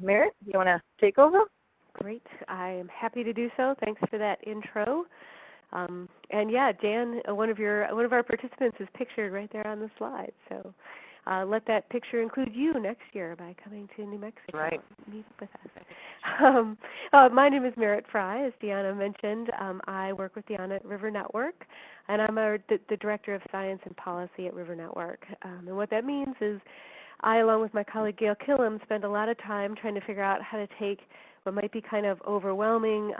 Merritt, you want to take over? Great. I am happy to do so. Thanks for that intro. And yeah, Dan, one of our participants is pictured right there on the slide. So let that picture include you next year by coming to New Mexico. Right. Meet with us. My name is Merritt Fry, as Deanna mentioned. I work with Deanna at River Network, and I'm the Director of Science and Policy at River Network. And what that means is I, along with my colleague Gail Killam, spend a lot of time trying to figure out how to take what might be kind of overwhelming,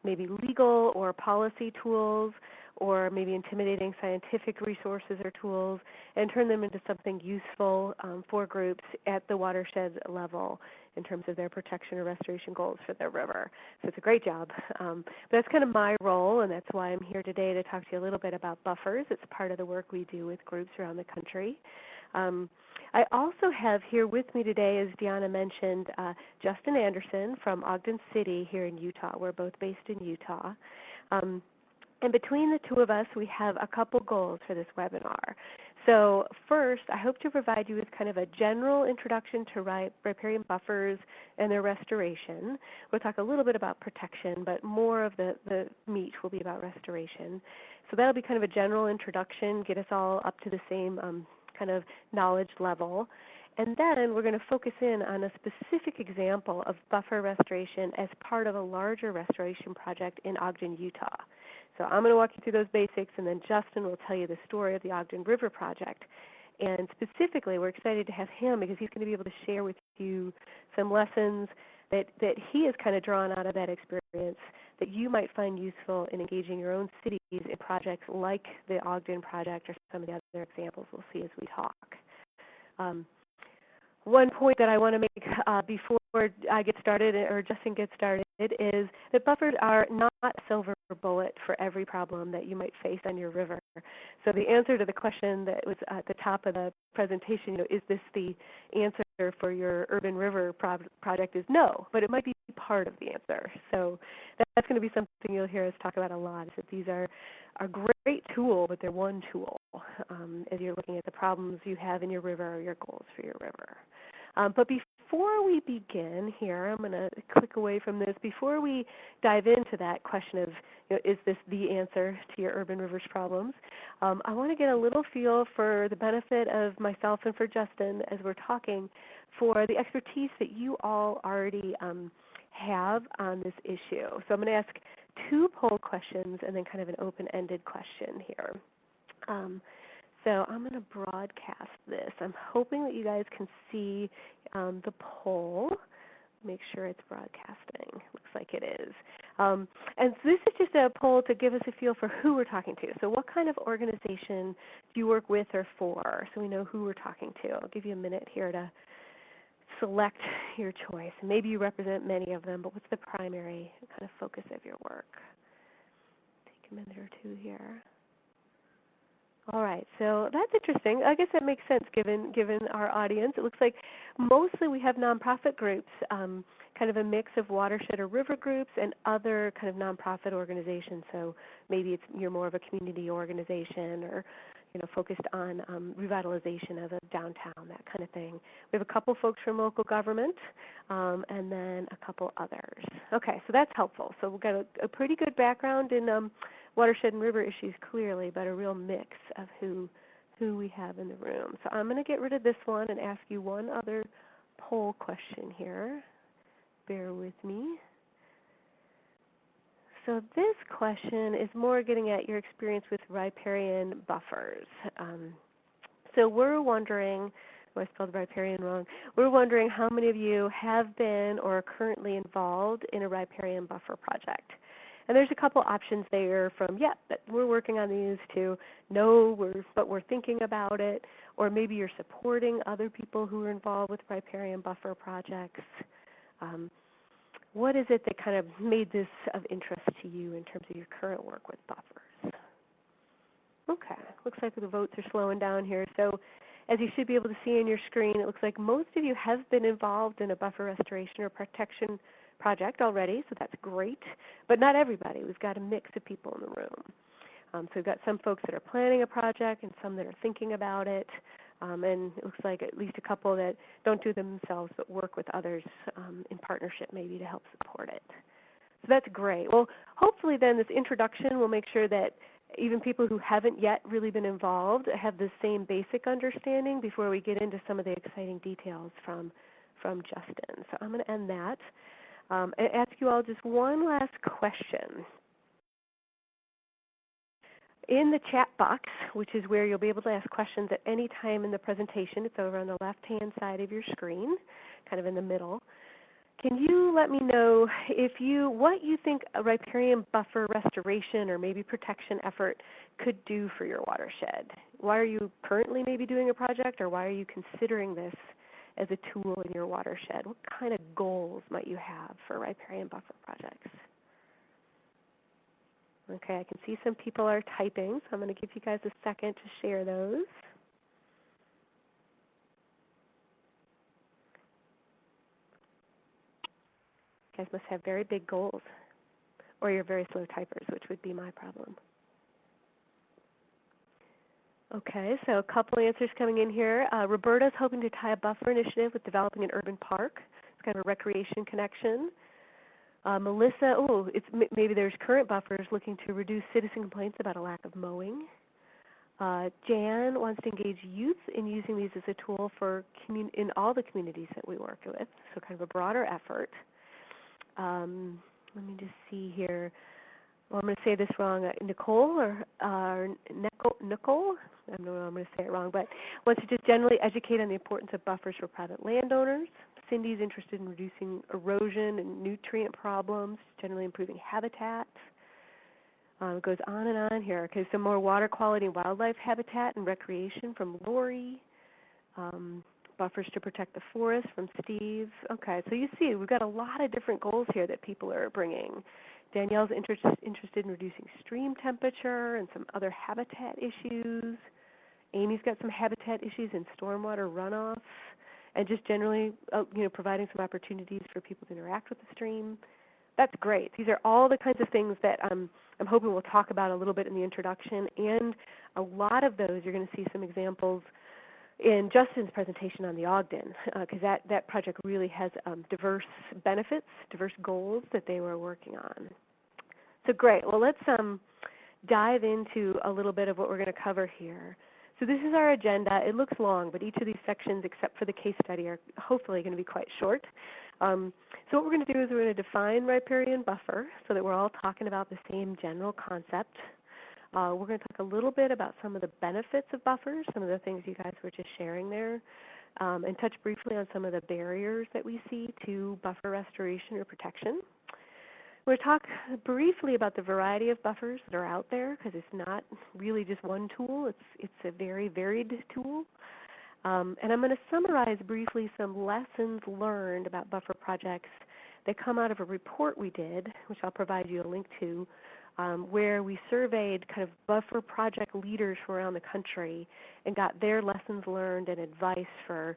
maybe legal or policy tools, or maybe intimidating scientific resources or tools, and turn them into something useful for groups at the watershed level in terms of their protection or restoration goals for their river. So it's a great job. But that's kind of my role, and that's why I'm here today to talk to you a little bit about buffers. It's part of the work we do with groups around the country. I also have here with me today, as Deanna mentioned, Justin Anderson from Ogden City here in Utah. We're both based in Utah. And between the two of us, we have a couple goals for this webinar. So first, I hope to provide you with kind of a general introduction to riparian buffers and their restoration. We'll talk a little bit about protection, but more of the meat will be about restoration. So that'll be kind of a general introduction, get us all up to the same kind of knowledge level. And then we're going to focus in on a specific example of buffer restoration as part of a larger restoration project in Ogden, Utah. So I'm going to walk you through those basics, and then Justin will tell you the story of the Ogden River Project. And specifically, we're excited to have him because he's going to be able to share with you some lessons that he has kind of drawn out of that experience that you might find useful in engaging your own cities in projects like the Ogden Project or some of the other examples we'll see as we talk. One point that I want to make before I get started, or Justin gets started, is that buffers are not a silver bullet for every problem that you might face on your river. So the answer to the question that was at the top of the presentation, is this the answer for your urban river project, is no, but it might be part of the answer. So that's going to be something you'll hear us talk about a lot, is that these are a great tool, but they're one tool as you're looking at the problems you have in your river or your goals for your river. But before we begin here, I'm going to click away from this. Before we dive into that question of, is this the answer to your urban rivers problems, I want to get a little feel for the benefit of myself and for Justin as we're talking for the expertise that you all already have on this issue. So I'm going to ask two poll questions and then kind of an open-ended question here. So I'm going to broadcast this. I'm hoping that you guys can see the poll. Make sure it's broadcasting. Looks like it is. And this is just a poll to give us a feel for who we're talking to. So what kind of organization do you work with or for, so we know who we're talking to? I'll give you a minute here to select your choice. Maybe you represent many of them, but what's the primary kind of focus of your work? Take a minute or two here. All right, so that's interesting. I guess that makes sense given our audience. It looks like mostly we have nonprofit groups, kind of a mix of watershed or river groups and other kind of nonprofit organizations. So maybe you're more of a community organization or focused on revitalization of a downtown, that kind of thing. We have a couple folks from local government and then a couple others. Okay, so that's helpful. So we've got a pretty good background in watershed and river issues clearly, but a real mix of who we have in the room. So I'm going to get rid of this one and ask you one other poll question here. Bear with me. So this question is more getting at your experience with riparian buffers. So we're wondering, I spelled riparian wrong, we're wondering how many of you have been or are currently involved in a riparian buffer project. And there's a couple options there from, but we're working on these, to no, but we're thinking about it, or maybe you're supporting other people who are involved with riparian buffer projects. What is it that kind of made this of interest to you in terms of your current work with buffers? Okay, looks like the votes are slowing down here. So as you should be able to see on your screen, it looks like most of you have been involved in a buffer restoration or protection project already, so that's great. But not everybody. We've got a mix of people in the room. So we've got some folks that are planning a project and some that are thinking about it. And it looks like at least a couple that don't do them themselves but work with others in partnership maybe to help support it. So that's great. Well, hopefully then this introduction will make sure that even people who haven't yet really been involved have the same basic understanding before we get into some of the exciting details from Justin. So I'm going to end that and ask you all just one last question. In the chat box, which is where you'll be able to ask questions at any time in the presentation, it's over on the left-hand side of your screen, kind of in the middle. Can you let me know what you think a riparian buffer restoration or maybe protection effort could do for your watershed? Why are you currently maybe doing a project, or why are you considering this as a tool in your watershed? What kind of goals might you have for riparian buffer projects? Okay, I can see some people are typing, so I'm going to give you guys a second to share those. You guys must have very big goals, or you're very slow typers, which would be my problem. Okay, so a couple answers coming in here. Roberta's hoping to tie a buffer initiative with developing an urban park. It's kind of a recreation connection. Melissa, maybe there's current buffers looking to reduce citizen complaints about a lack of mowing. Jan wants to engage youth in using these as a tool for in all the communities that we work with, so kind of a broader effort. Let me just see here. Well, I'm going to say this wrong. Nicole, Nicole, I don't know if I'm going to say it wrong, but wants to just generally educate on the importance of buffers for private landowners. Cindy's interested in reducing erosion and nutrient problems, generally improving habitat. It goes on and on here. Okay, some more water quality and wildlife habitat and recreation from Lori. Buffers to protect the forest from Steve. Okay, so you see, we've got a lot of different goals here that people are bringing. Danielle's interested in reducing stream temperature and some other habitat issues. Amy's got some habitat issues in stormwater runoff, and just generally, providing some opportunities for people to interact with the stream. That's great. These are all the kinds of things that I'm hoping we'll talk about a little bit in the introduction, and a lot of those you're going to see some examples in Justin's presentation on the Ogden, because that project really has diverse benefits, diverse goals that they were working on. So great. Well, let's dive into a little bit of what we're going to cover here. So this is our agenda. It looks long, but each of these sections, except for the case study, are hopefully going to be quite short. So what we're going to do is we're going to define riparian buffer so that we're all talking about the same general concept. We're going to talk a little bit about some of the benefits of buffers, some of the things you guys were just sharing there, and touch briefly on some of the barriers that we see to buffer restoration or protection. We're going to talk briefly about the variety of buffers that are out there, because it's not really just one tool. It's a very varied tool. And I'm going to summarize briefly some lessons learned about buffer projects that come out of a report we did, which I'll provide you a link to, where we surveyed kind of buffer project leaders from around the country and got their lessons learned and advice for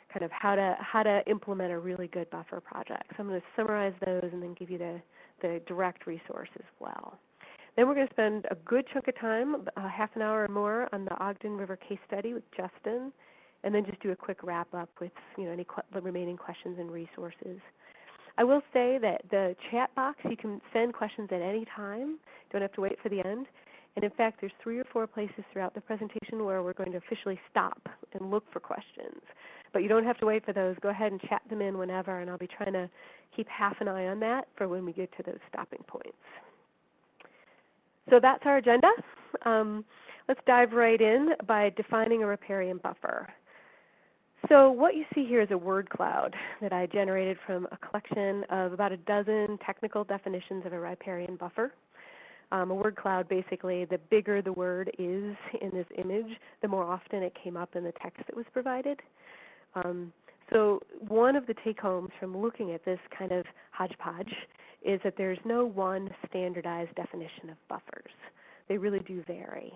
kind of how to implement a really good buffer project. So I'm going to summarize those and then give you the direct resource as well. Then we're going to spend a good chunk of time, half an hour or more, on the Ogden River case study with Justin, and then just do a quick wrap-up with any remaining questions and resources. I will say that the chat box, you can send questions at any time. Don't have to wait for the end. And in fact, there's 3 or 4 places throughout the presentation where we're going to officially stop and look for questions. But you don't have to wait for those. Go ahead and chat them in whenever, and I'll be trying to keep half an eye on that for when we get to those stopping points. So that's our agenda. Let's dive right in by defining a riparian buffer. So what you see here is a word cloud that I generated from a collection of about a dozen technical definitions of a riparian buffer. A word cloud, basically, the bigger the word is in this image, the more often it came up in the text that was provided. So one of the take-homes from looking at this kind of hodgepodge is that there's no one standardized definition of buffers. They really do vary.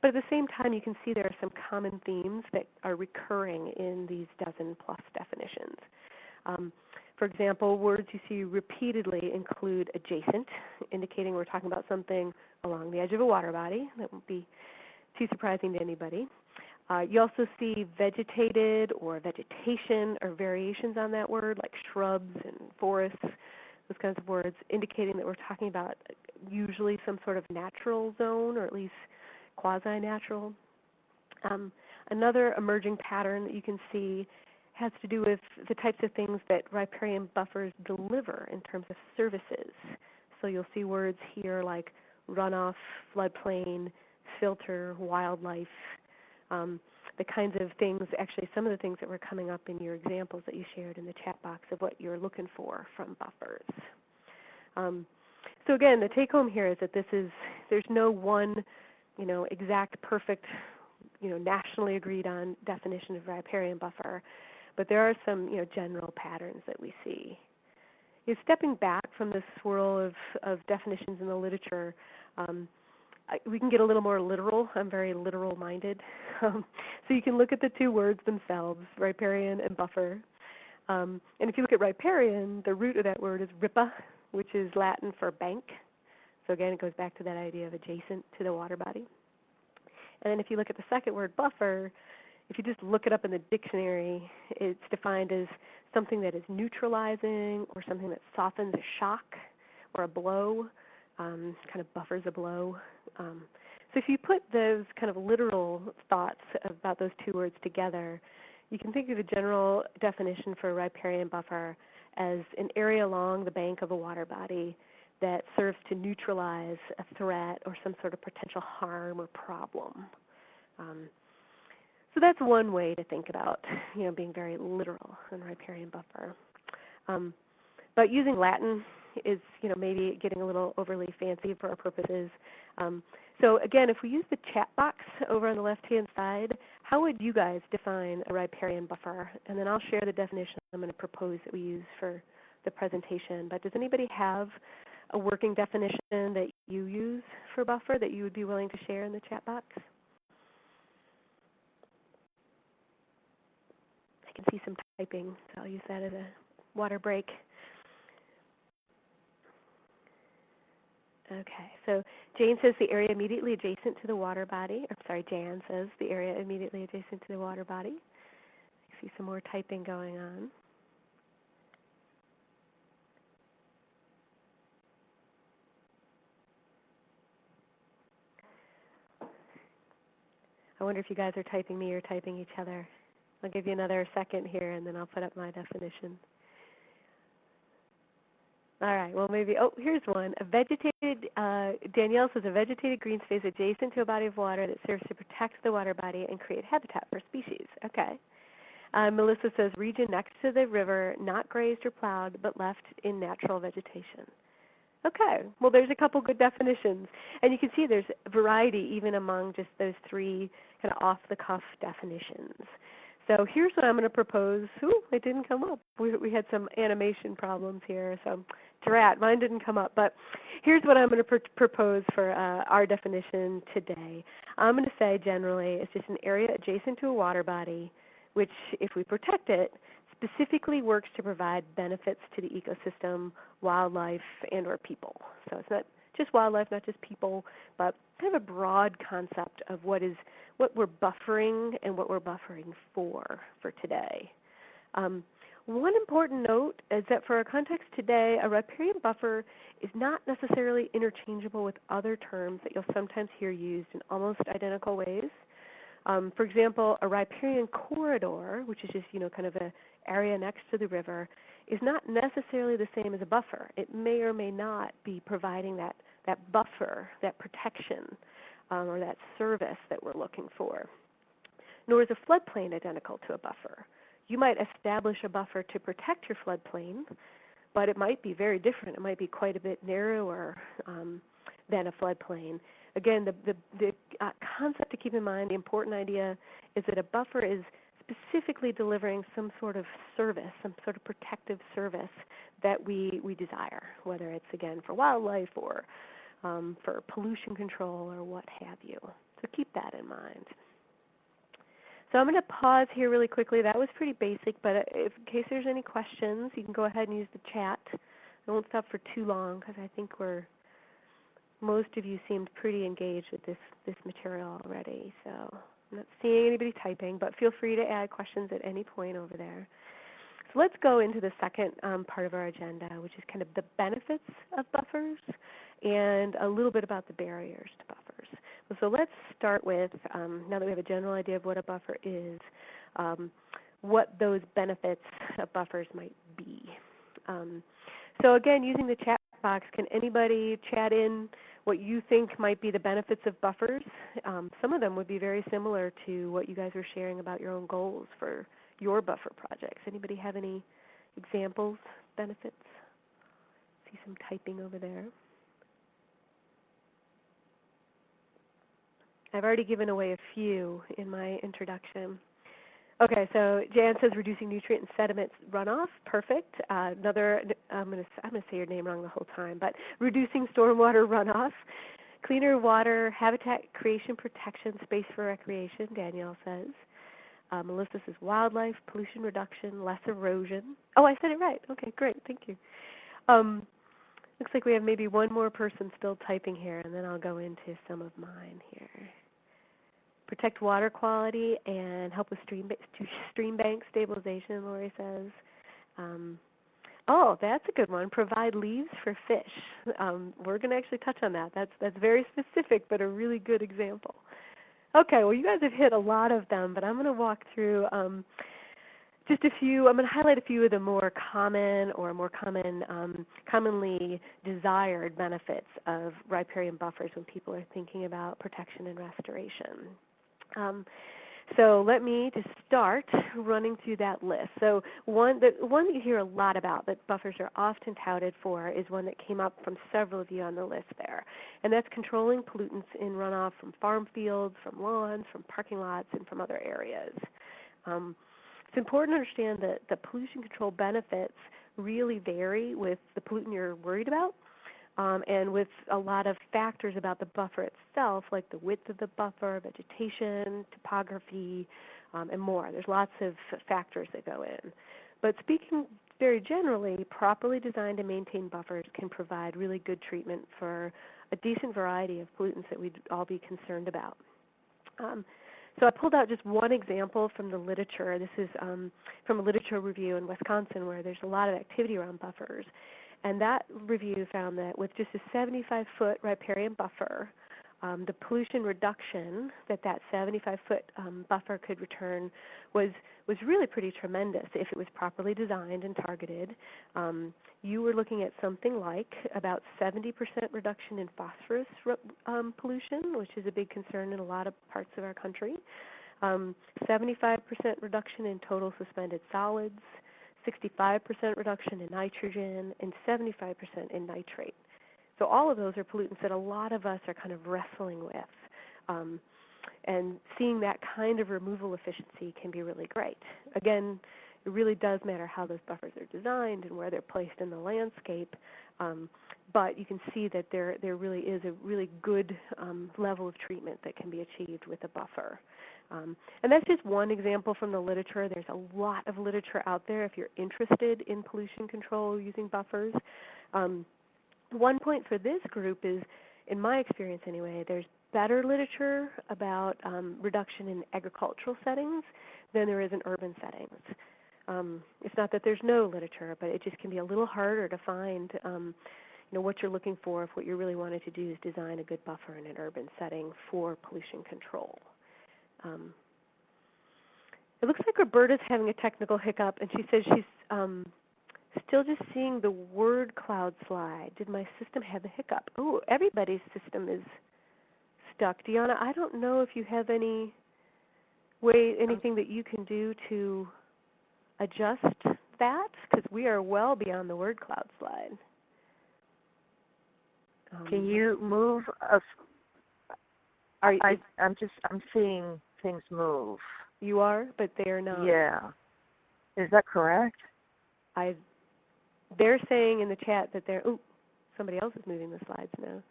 But at the same time, you can see there are some common themes that are recurring in these dozen-plus definitions. For example, words you see repeatedly include adjacent, indicating we're talking about something along the edge of a water body. That won't be too surprising to anybody. You also see vegetated or vegetation or variations on that word, like shrubs and forests, those kinds of words, indicating that we're talking about usually some sort of natural zone, or at least quasi-natural. Another emerging pattern that you can see has to do with the types of things that riparian buffers deliver in terms of services. So you'll see words here like runoff, floodplain, filter, wildlife, the kinds of things, actually some of the things that were coming up in your examples that you shared in the chat box of what you're looking for from buffers. So again, the take home here is that there's no one, exact, perfect, nationally agreed on definition of riparian buffer, but there are some, general patterns that we see. Stepping back from this swirl of definitions in the literature, we can get a little more literal. I'm very literal-minded. So you can look at the two words themselves, riparian and buffer. And if you look at riparian, the root of that word is ripa, which is Latin for bank. So again, it goes back to that idea of adjacent to the water body. And then if you look at the second word, buffer, if you just look it up in the dictionary, it's defined as something that is neutralizing or something that softens a shock or a blow, kind of buffers a blow. So if you put those kind of literal thoughts about those two words together, you can think of a general definition for a riparian buffer as an area along the bank of a water body that serves to neutralize a threat or some sort of potential harm or problem. So that's one way to think about, being very literal in riparian buffer. But using Latin is, maybe getting a little overly fancy for our purposes. So again, if we use the chat box over on the left-hand side, how would you guys define a riparian buffer? And then I'll share the definition I'm going to propose that we use for the presentation. But does anybody have a working definition that you use for buffer that you would be willing to share in the chat box? I can see some typing, so I'll use that as a water break. Okay, so Jane says the area immediately adjacent to the water body. Or, sorry, Jan says the area immediately adjacent to the water body. I see some more typing going on. I wonder if you guys are typing me or typing each other. I'll give you another second here, and then I'll put up my definition. All right, well maybe, here's one. A vegetated, Danielle says, a vegetated green space adjacent to a body of water that serves to protect the water body and create habitat for species. Okay. Melissa says, region next to the river, not grazed or plowed, but left in natural vegetation. Okay, well there's a couple good definitions. And you can see there's variety even among just those three kind of off-the-cuff definitions. So here's what I'm going to propose. Ooh, it didn't come up. We had some animation problems here, so drat, mine didn't come up. But here's what I'm going to propose for our definition today. I'm going to say generally it's just an area adjacent to a water body, which if we protect it, specifically works to provide benefits to the ecosystem, wildlife, and or people. So it's not just wildlife, not just people, but kind of a broad concept of what we're buffering and what we're buffering for today. One important note is that for our context today, a riparian buffer is not necessarily interchangeable with other terms that you'll sometimes hear used in almost identical ways. For example, a riparian corridor, which is just, kind of an area next to the river, is not necessarily the same as a buffer. It may or may not be providing that buffer, that protection, or that service that we're looking for. Nor is a floodplain identical to a buffer. You might establish a buffer to protect your floodplain, but it might be very different. It might be quite a bit narrower than a floodplain. Again, the concept to keep in mind, the important idea, is that a buffer is specifically delivering some sort of service, some sort of protective service that we desire, whether it's, again, for wildlife or for pollution control or what have you. So keep that in mind. So I'm going to pause here really quickly. That was pretty basic, but in case there's any questions, you can go ahead and use the chat. I won't stop for too long because I think most of you seemed pretty engaged with this material already. So I'm not seeing anybody typing, but feel free to add questions at any point over there. So let's go into the second part of our agenda, which is kind of the benefits of buffers and a little bit about the barriers to buffers. So let's start with, now that we have a general idea of what a buffer is, what those benefits of buffers might be. So again, using the chat box, can anybody chat in what you think might be the benefits of buffers? Some of them would be very similar to what you guys are sharing about your own goals for your buffer projects. Anybody have any examples, benefits? See some typing over there. I've already given away a few in my introduction. Okay, so Jan says reducing nutrient and sediment runoff. Perfect. Another, I'm gonna say your name wrong the whole time, but reducing stormwater runoff. Cleaner water, habitat creation, protection, space for recreation, Danielle says. Melissa says wildlife, pollution reduction, less erosion. Oh, I said it right. Okay, great. Thank you. Looks like we have maybe one more person still typing here, and then I'll go into some of mine here. Protect water quality and help with stream bank stabilization, Lori says. Oh, that's a good one. Provide leaves for fish. We're going to actually touch on that. That's very specific, but a really good example. Okay, well, you guys have hit a lot of them, but I'm going to walk through just a few. I'm going to highlight a few of the more common or more commonly desired benefits of riparian buffers when people are thinking about protection and restoration. So let me just start running through that list. So the one that you hear a lot about that buffers are often touted for is one that came up from several of you on the list there, and that's controlling pollutants in runoff from farm fields, from lawns, from parking lots, and from other areas. It's important to understand that the pollution control benefits really vary with the pollutant you're worried about. And with a lot of factors about the buffer itself, like the width of the buffer, vegetation, topography, and more. There's lots of factors that go in. But speaking very generally, properly designed and maintained buffers can provide really good treatment for a decent variety of pollutants that we'd all be concerned about. So I pulled out just one example from the literature. This is from a literature review in Wisconsin where there's a lot of activity around buffers. And that review found that with just a 75-foot riparian buffer, the pollution reduction that 75-foot buffer could return was really pretty tremendous if it was properly designed and targeted. You were looking at something like about 70% reduction in phosphorus pollution, which is a big concern in a lot of parts of our country. 75% reduction in total suspended solids, 65% reduction in nitrogen, and 75% in nitrate. So all of those are pollutants that a lot of us are kind of wrestling with. And seeing that kind of removal efficiency can be really great. Again, it really does matter how those buffers are designed and where they're placed in the landscape. But you can see that there really is a really good level of treatment that can be achieved with a buffer. And that's just one example from the literature. There's a lot of literature out there if you're interested in pollution control using buffers. One point for this group is, in my experience anyway, there's better literature about reduction in agricultural settings than there is in urban settings. It's not that there's no literature, but it just can be a little harder to find what you're looking for if what you really wanted to do is design a good buffer in an urban setting for pollution control. It looks like Roberta's having a technical hiccup, and she says she's still just seeing the word cloud slide. Did my system have a hiccup? Oh, everybody's system is stuck. Deanna, I don't know if you have anything that you can do to adjust that, because we are well beyond the word cloud slide. Can you move us? I'm seeing things move. You are, but they are not. Yeah. Is that correct? They're saying in the chat that they're, somebody else is moving the slides now.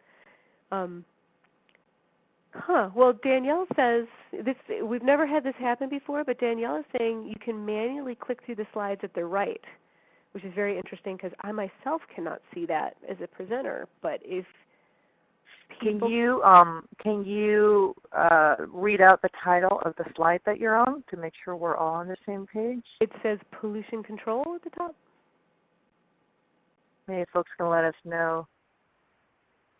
Well, Danielle says, we've never had this happen before, but Danielle is saying you can manually click through the slides at the right, which is very interesting because I myself cannot see that as a presenter, but if Can people. you read out the title of the slide that you're on to make sure we're all on the same page? It says pollution control at the top. Maybe folks can let us know.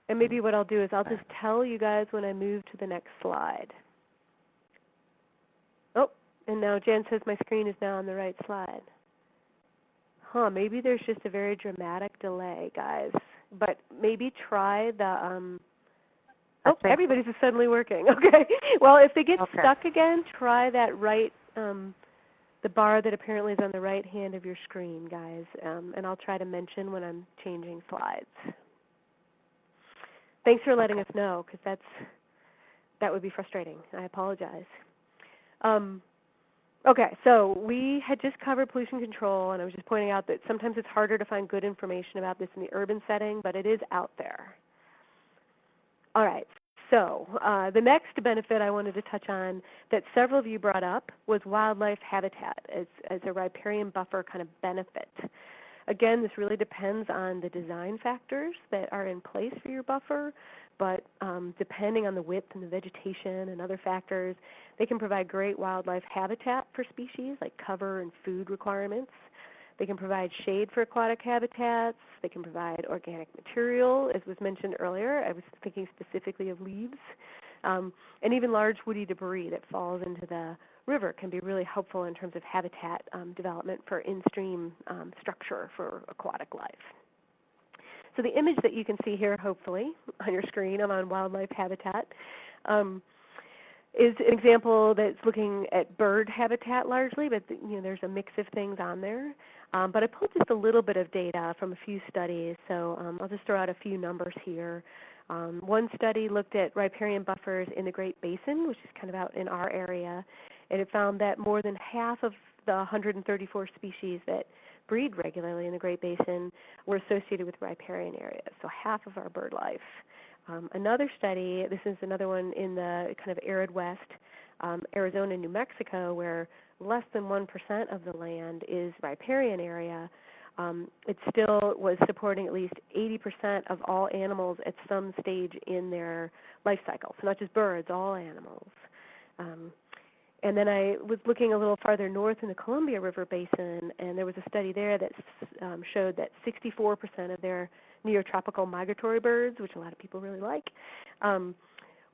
And maybe what I'll do is I'll just tell you guys when I move to the next slide. Oh, and now Jen says my screen is now on the right slide. Maybe there's just a very dramatic delay, guys. But maybe try the, everybody's is suddenly working. Okay. Well, if they get stuck again, try that right, the bar that apparently is on the right hand of your screen, guys. And I'll try to mention when I'm changing slides. Thanks for letting us know, because that would be frustrating. I apologize. Okay, so we had just covered pollution control, and I was just pointing out that sometimes it's harder to find good information about this in the urban setting, but it is out there. All right, so the next benefit I wanted to touch on that several of you brought up was wildlife habitat as a riparian buffer kind of benefit. Again, this really depends on the design factors that are in place for your buffer, but depending on the width and the vegetation and other factors, they can provide great wildlife habitat for species like cover and food requirements. They can provide shade for aquatic habitats. They can provide organic material, as was mentioned earlier. I was thinking specifically of leaves. And even large woody debris that falls into the river can be really helpful in terms of habitat development for in-stream structure for aquatic life. So the image that you can see here, hopefully, on your screen, I'm on wildlife habitat, is an example that's looking at bird habitat largely, but there's a mix of things on there. But I pulled just a little bit of data from a few studies, so I'll just throw out a few numbers here. One study looked at riparian buffers in the Great Basin, which is kind of out in our area, and it found that more than half of the 134 species that breed regularly in the Great Basin were associated with riparian areas, so half of our bird life. Another study, this is another one in the kind of arid west, Arizona and New Mexico, where less than 1% of the land is riparian area. It still was supporting at least 80% of all animals at some stage in their life cycle. So not just birds, all animals. And then I was looking a little farther north in the Columbia River Basin, and there was a study there that showed that 64% of their neotropical migratory birds, which a lot of people really like,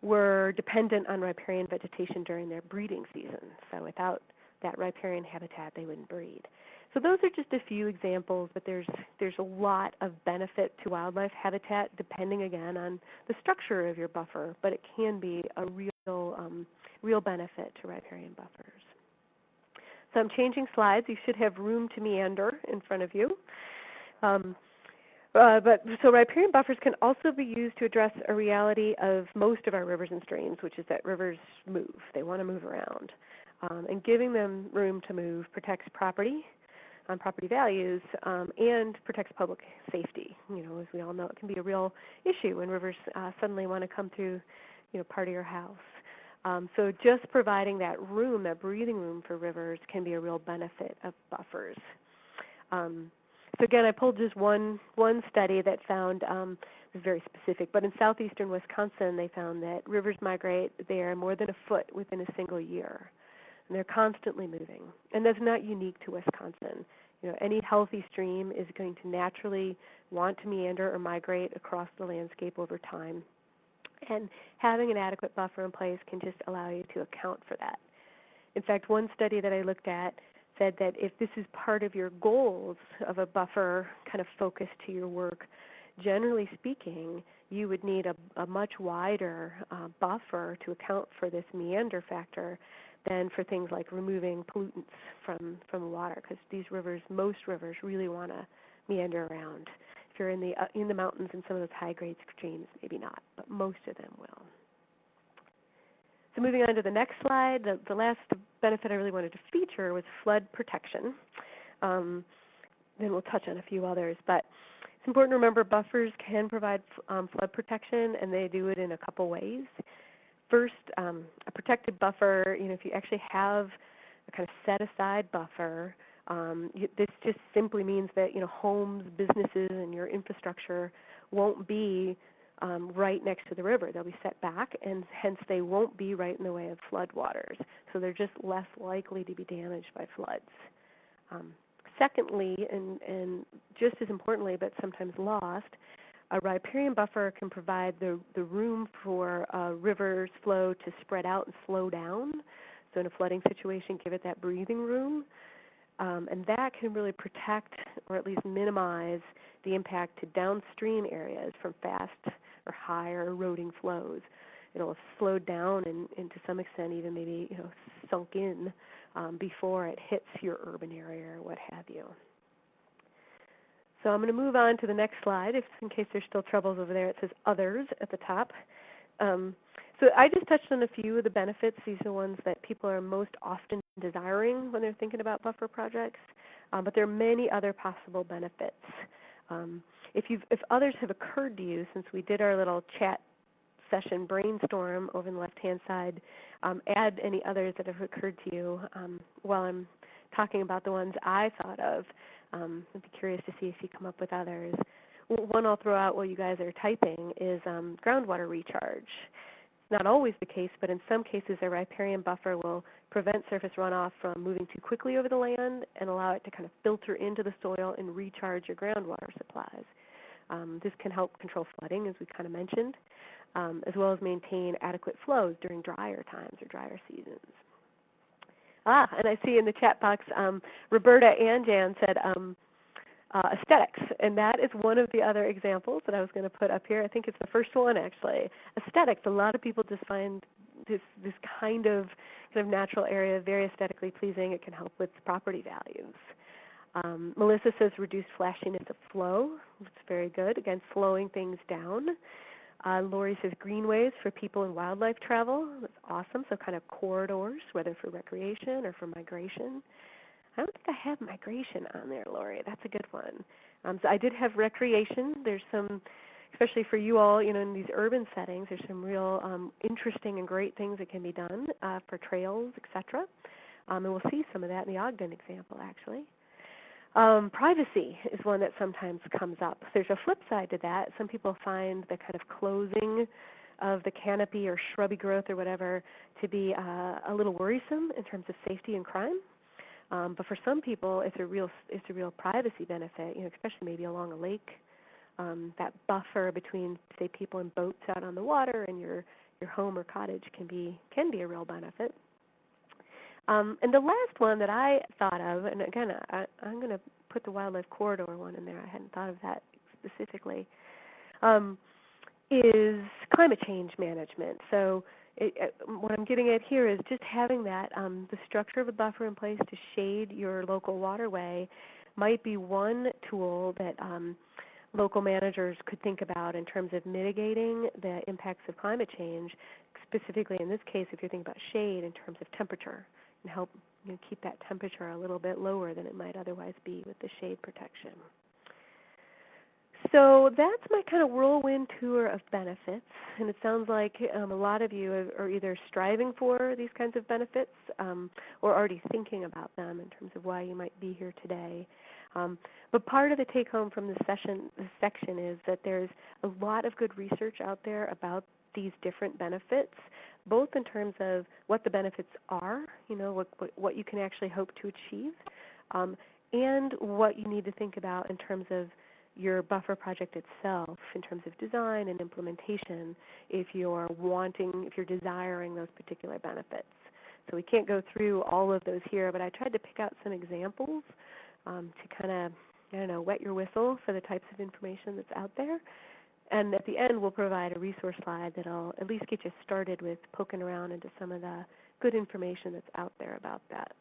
were dependent on riparian vegetation during their breeding season. So without that riparian habitat, they wouldn't breed. So those are just a few examples, but there's a lot of benefit to wildlife habitat depending, again, on the structure of your buffer, but it can be a real benefit to riparian buffers. So I'm changing slides. You should have room to meander in front of you. So riparian buffers can also be used to address a reality of most of our rivers and streams, which is that rivers move. They want to move around. And giving them room to move protects property values, and protects public safety. As we all know, it can be a real issue when rivers suddenly want to come through, part of your house. So just providing that room, that breathing room for rivers can be a real benefit of buffers. So again, I pulled just one study that found, it was very specific, but in southeastern Wisconsin, they found that rivers migrate there more than a foot within a single year. And they're constantly moving. And that's not unique to Wisconsin. Any healthy stream is going to naturally want to meander or migrate across the landscape over time. And having an adequate buffer in place can just allow you to account for that. In fact, one study that I looked at said that if this is part of your goals of a buffer kind of focus to your work, generally speaking, you would need a much wider buffer to account for this meander factor than for things like removing pollutants from water, because most rivers really want to meander around. If you're in the mountains and some of those high-grade streams, maybe not, but most of them will. So moving on to the next slide, the last benefit I really wanted to feature was flood protection. Then we'll touch on a few others, but it's important to remember buffers can provide flood protection, and they do it in a couple ways. First, a protected buffer, if you actually have a kind of set-aside buffer, this just simply means that, homes, businesses, and your infrastructure won't be right next to the river. They'll be set back, and hence they won't be right in the way of floodwaters. So they're just less likely to be damaged by floods. Secondly, and just as importantly, but sometimes lost, a riparian buffer can provide the room for river's flow to spread out and slow down. So in a flooding situation, give it that breathing room. And that can really protect or at least minimize the impact to downstream areas from fast or high or eroding flows. It'll have slowed down and to some extent even maybe sunk in before it hits your urban area or what have you. So I'm going to move on to the next slide, in case there's still troubles over there. It says Others at the top. So I just touched on a few of the benefits. These are the ones that people are most often desiring when they're thinking about buffer projects, but there are many other possible benefits. If others have occurred to you since we did our little chat session brainstorm over on the left-hand side, add any others that have occurred to you while I'm talking about the ones I thought of. I'd be curious to see if you come up with others. One I'll throw out while you guys are typing is groundwater recharge. It's not always the case, but in some cases a riparian buffer will prevent surface runoff from moving too quickly over the land and allow it to kind of filter into the soil and recharge your groundwater supplies. This can help control flooding, as we kind of mentioned, as well as maintain adequate flows during drier times or drier seasons. And I see in the chat box, Roberta and Jan said aesthetics, and that is one of the other examples that I was going to put up here. I think it's the first one, actually. Aesthetics, a lot of people just find this kind of natural area very aesthetically pleasing. It can help with property values. Melissa says reduced flashiness of flow. That's very good. Again, slowing things down. Lori says greenways for people and wildlife travel. That's awesome. So kind of corridors, whether for recreation or for migration. I don't think I have migration on there, Lori. That's a good one. So I did have recreation. There's some, especially for you all, in these urban settings, there's some real interesting and great things that can be done for trails, etc. And we'll see some of that in the Ogden example, actually. Privacy is one that sometimes comes up. There's a flip side to that. Some people find the kind of closing of the canopy or shrubby growth or whatever to be a little worrisome in terms of safety and crime. But for some people, it's a real privacy benefit, especially maybe along a lake. That buffer between, say, people in boats out on the water and your home or cottage can be a real benefit. And the last one that I thought of, and again, I'm going to put the wildlife corridor one in there. I hadn't thought of that specifically, is climate change management. So what I'm getting at here is just having that, the structure of a buffer in place to shade your local waterway might be one tool that local managers could think about in terms of mitigating the impacts of climate change, specifically in this case if you're thinking about shade in terms of temperature, and help keep that temperature a little bit lower than it might otherwise be with the shade protection. So that's my kind of whirlwind tour of benefits, and it sounds like a lot of you are either striving for these kinds of benefits or already thinking about them in terms of why you might be here today. But part of the take-home from this section is that there's a lot of good research out there about these different benefits, both in terms of what the benefits are, what you can actually hope to achieve, and what you need to think about in terms of your buffer project itself in terms of design and implementation if you're desiring those particular benefits. So we can't go through all of those here, but I tried to pick out some examples to kind of, wet your whistle for the types of information that's out there. And at the end, we'll provide a resource slide that'll at least get you started with poking around into some of the good information that's out there about that.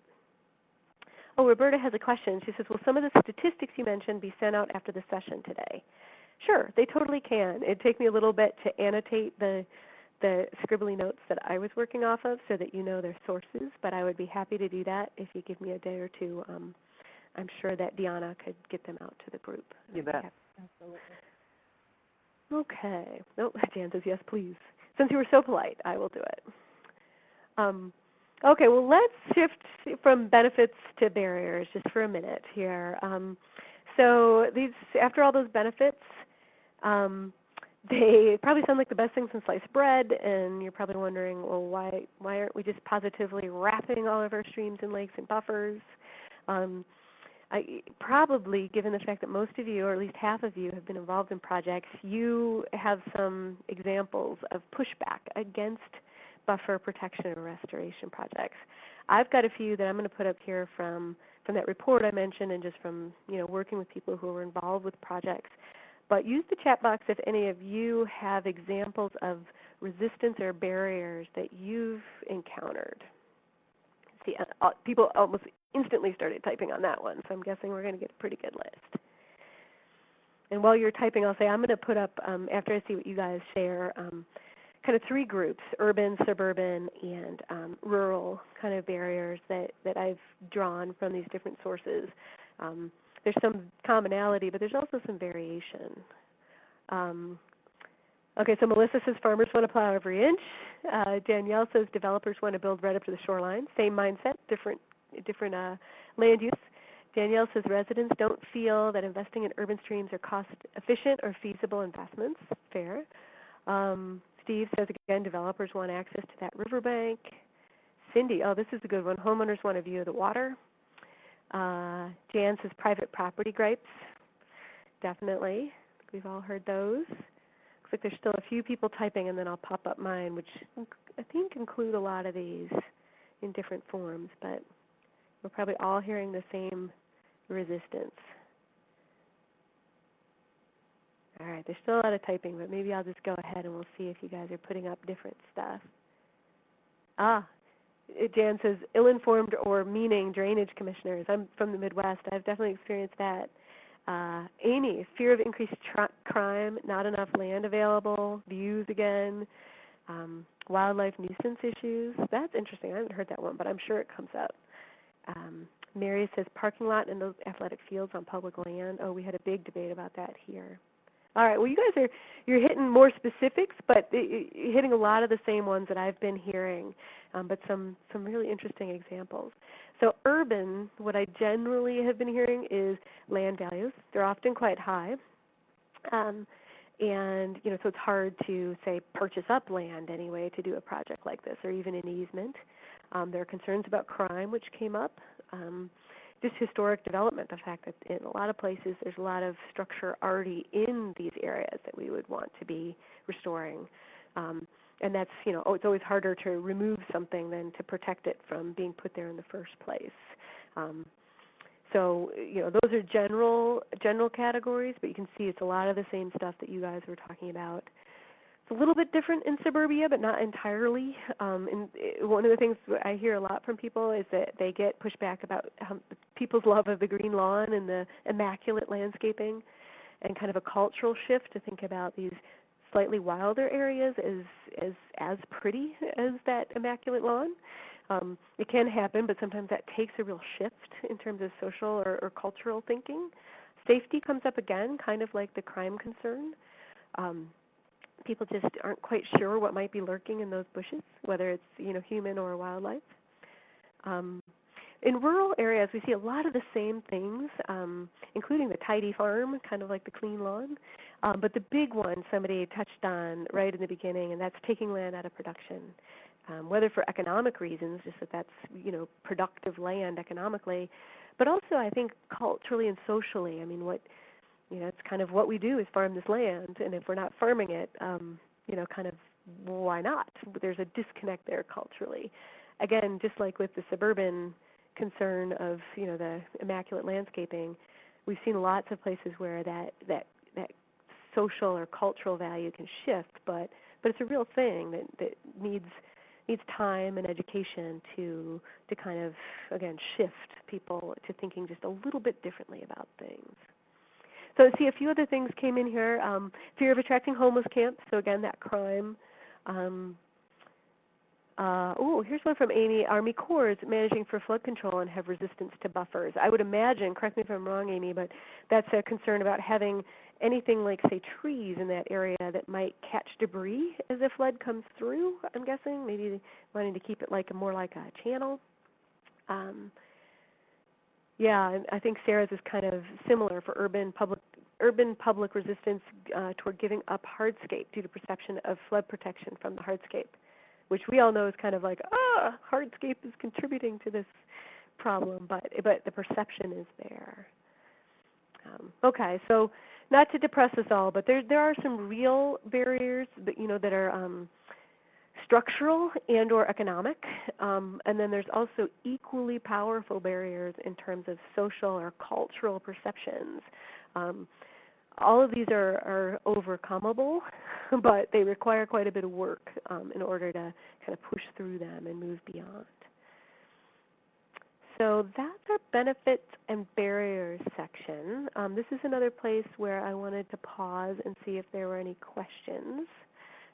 Oh, Roberta has a question. She says, will some of the statistics you mentioned be sent out after the session today? Sure, they totally can. It'd take me a little bit to annotate the scribbly notes that I was working off of so that you know their sources, but I would be happy to do that if you give me a day or two. I'm sure that Deanna could get them out to the group. You bet. Absolutely. Okay. Oh, Jan says, yes, please. Since you were so polite, I will do it. Okay, well, let's shift from benefits to barriers just for a minute here. So after all those benefits, They probably sound like the best thing since sliced bread, and you're probably wondering, well, why aren't we just positively wrapping all of our streams and lakes in buffers? Um, probably, given the fact that most of you, or at least half of you, have been involved in projects, you have some examples of pushback against buffer protection or restoration projects. I've got a few that I'm going to put up here from that report I mentioned, and just from working with people who are involved with projects. But use the chat box if any of you have examples of resistance or barriers that you've encountered. See, people almost instantly started typing on that one, so I'm guessing we're going to get a pretty good list. And while you're typing, I'll say I'm going to put up, after I see what you guys share, kind of 3 groups: urban, suburban, and rural kind of barriers that I've drawn from these different sources. There's some commonality, but there's also some variation. Okay, so Melissa says farmers want to plow every inch. Danielle says developers want to build right up to the shoreline. Same mindset, different land use. Danielle says residents don't feel that investing in urban streams are cost efficient or feasible investments. Fair. Steve says, again, developers want access to that riverbank. Cindy, oh, this is a good one. Homeowners want a view of the water. Jan says private property gripes. Definitely. We've all heard those. Looks like there's still a few people typing, and then I'll pop up mine, which I think include a lot of these in different forms, but we're probably all hearing the same resistance. All right, there's still a lot of typing, but maybe I'll just go ahead and we'll see if you guys are putting up different stuff. Jan says ill-informed or meaning drainage commissioners. I'm from the Midwest. I've definitely experienced that. Amy, fear of increased crime, not enough land available, views again, wildlife nuisance issues. That's interesting. I haven't heard that one, but I'm sure it comes up. Mary says parking lot and those athletic fields on public land. Oh, we had a big debate about that here. All right, well, you guys you're hitting more specifics, but hitting a lot of the same ones that I've been hearing, but some really interesting examples. So urban, what I generally have been hearing is land values. They're often quite high, and so it's hard to, say, purchase up land anyway to do a project like this, or even an easement. There are concerns about crime, which came up. Just historic development, the fact that in a lot of places there's a lot of structure already in these areas that we would want to be restoring. And that's, it's always harder to remove something than to protect it from being put there in the first place. So, those are general categories, but you can see it's a lot of the same stuff that you guys were talking about. It's a little bit different in suburbia, but not entirely. And one of the things I hear a lot from people is that they get pushback about people's love of the green lawn and the immaculate landscaping, and kind of a cultural shift to think about these slightly wilder areas as pretty as that immaculate lawn. It can happen, but sometimes that takes a real shift in terms of social or cultural thinking. Safety comes up again, kind of like the crime concern. People just aren't quite sure what might be lurking in those bushes, whether it's human or wildlife. In rural areas, we see a lot of the same things, including the tidy farm, kind of like the clean lawn. But the big one somebody touched on right in the beginning, and that's taking land out of production, whether for economic reasons, just that's productive land economically, but also I think culturally and socially. I mean, it's kind of what we do is farm this land, and if we're not farming it, kind of why not? There's a disconnect there culturally. Again, just like with the suburban concern of the immaculate landscaping, we've seen lots of places where that social or cultural value can shift, but it's a real thing that needs time and education to kind of, again, shift people to thinking just a little bit differently about things. So see, a few other things came in here. Fear of attracting homeless camps. So again, that crime. Here's one from Amy. Army Corps managing for flood control and have resistance to buffers. I would imagine, correct me if I'm wrong, Amy, but that's a concern about having anything like, say, trees in that area that might catch debris as a flood comes through, I'm guessing. Maybe wanting to keep it more like a channel. Yeah, and I think Sarah's is kind of similar for urban public urban public resistance toward giving up hardscape due to perception of flood protection from the hardscape, which we all know is kind of like, hardscape is contributing to this problem, but the perception is there. Okay, so not to depress us all, but there are some real barriers that that are structural and or economic, and then there's also equally powerful barriers in terms of social or cultural perceptions. All of these are overcomable, but they require quite a bit of work in order to kind of push through them and move beyond. So that's our benefits and barriers section. This is another place where I wanted to pause and see if there were any questions.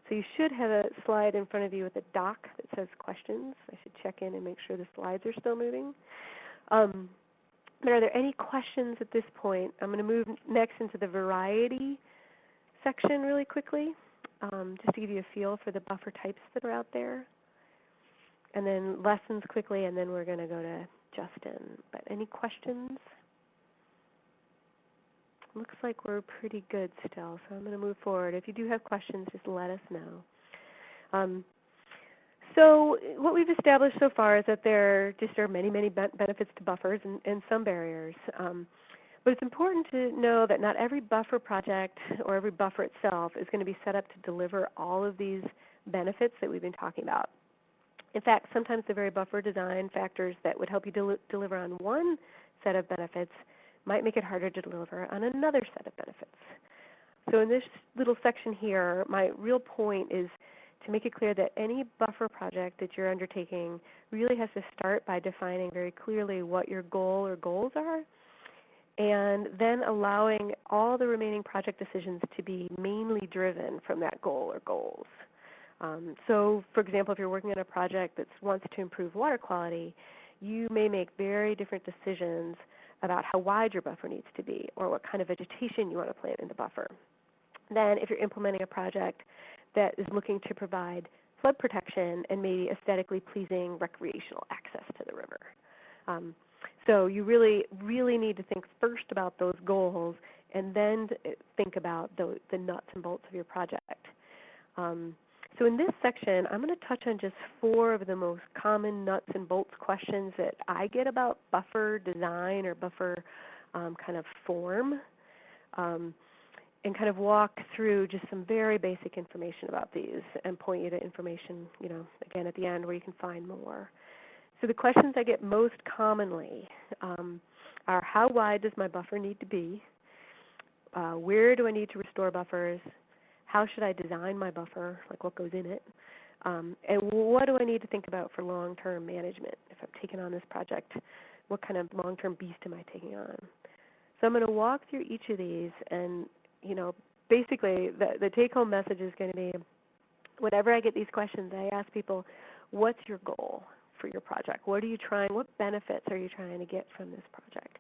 So you should have a slide in front of you with a doc that says questions. I should check in and make sure the slides are still moving. But are there any questions at this point? I'm going to move next into the variety section really quickly, just to give you a feel for the buffer types that are out there. And then lessons quickly, and then we're going to go to Justin. But any questions? Looks like we're pretty good still, so I'm going to move forward. If you do have questions, just let us know. So what we've established so far is that there just are many, many benefits to buffers and some barriers. But it's important to know that not every buffer project or every buffer itself is going to be set up to deliver all of these benefits that we've been talking about. In fact, sometimes the very buffer design factors that would help you deliver on one set of benefits might make it harder to deliver on another set of benefits. So in this little section here, my real point is to make it clear that any buffer project that you're undertaking really has to start by defining very clearly what your goal or goals are, and then allowing all the remaining project decisions to be mainly driven from that goal or goals. So, for example, if you're working on a project that wants to improve water quality, you may make very different decisions about how wide your buffer needs to be or what kind of vegetation you want to plant in the buffer. Then if you're implementing a project that is looking to provide flood protection and maybe aesthetically pleasing recreational access to the river. So you really, really need to think first about those goals and then think about the nuts and bolts of your project. So in this section, I'm going to touch on just 4 of the most common nuts and bolts questions that I get about buffer design or buffer kind of form, and kind of walk through just some very basic information about these and point you to information, again at the end where you can find more. So the questions I get most commonly are, how wide does my buffer need to be? Where do I need to restore buffers? How should I design my buffer, like what goes in it? And what do I need to think about for long-term management? If I'm taking on this project, what kind of long-term beast am I taking on? So I'm going to walk through each of these, and basically the take-home message is going to be, whenever I get these questions, I ask people, what's your goal for your project? What benefits are you trying to get from this project?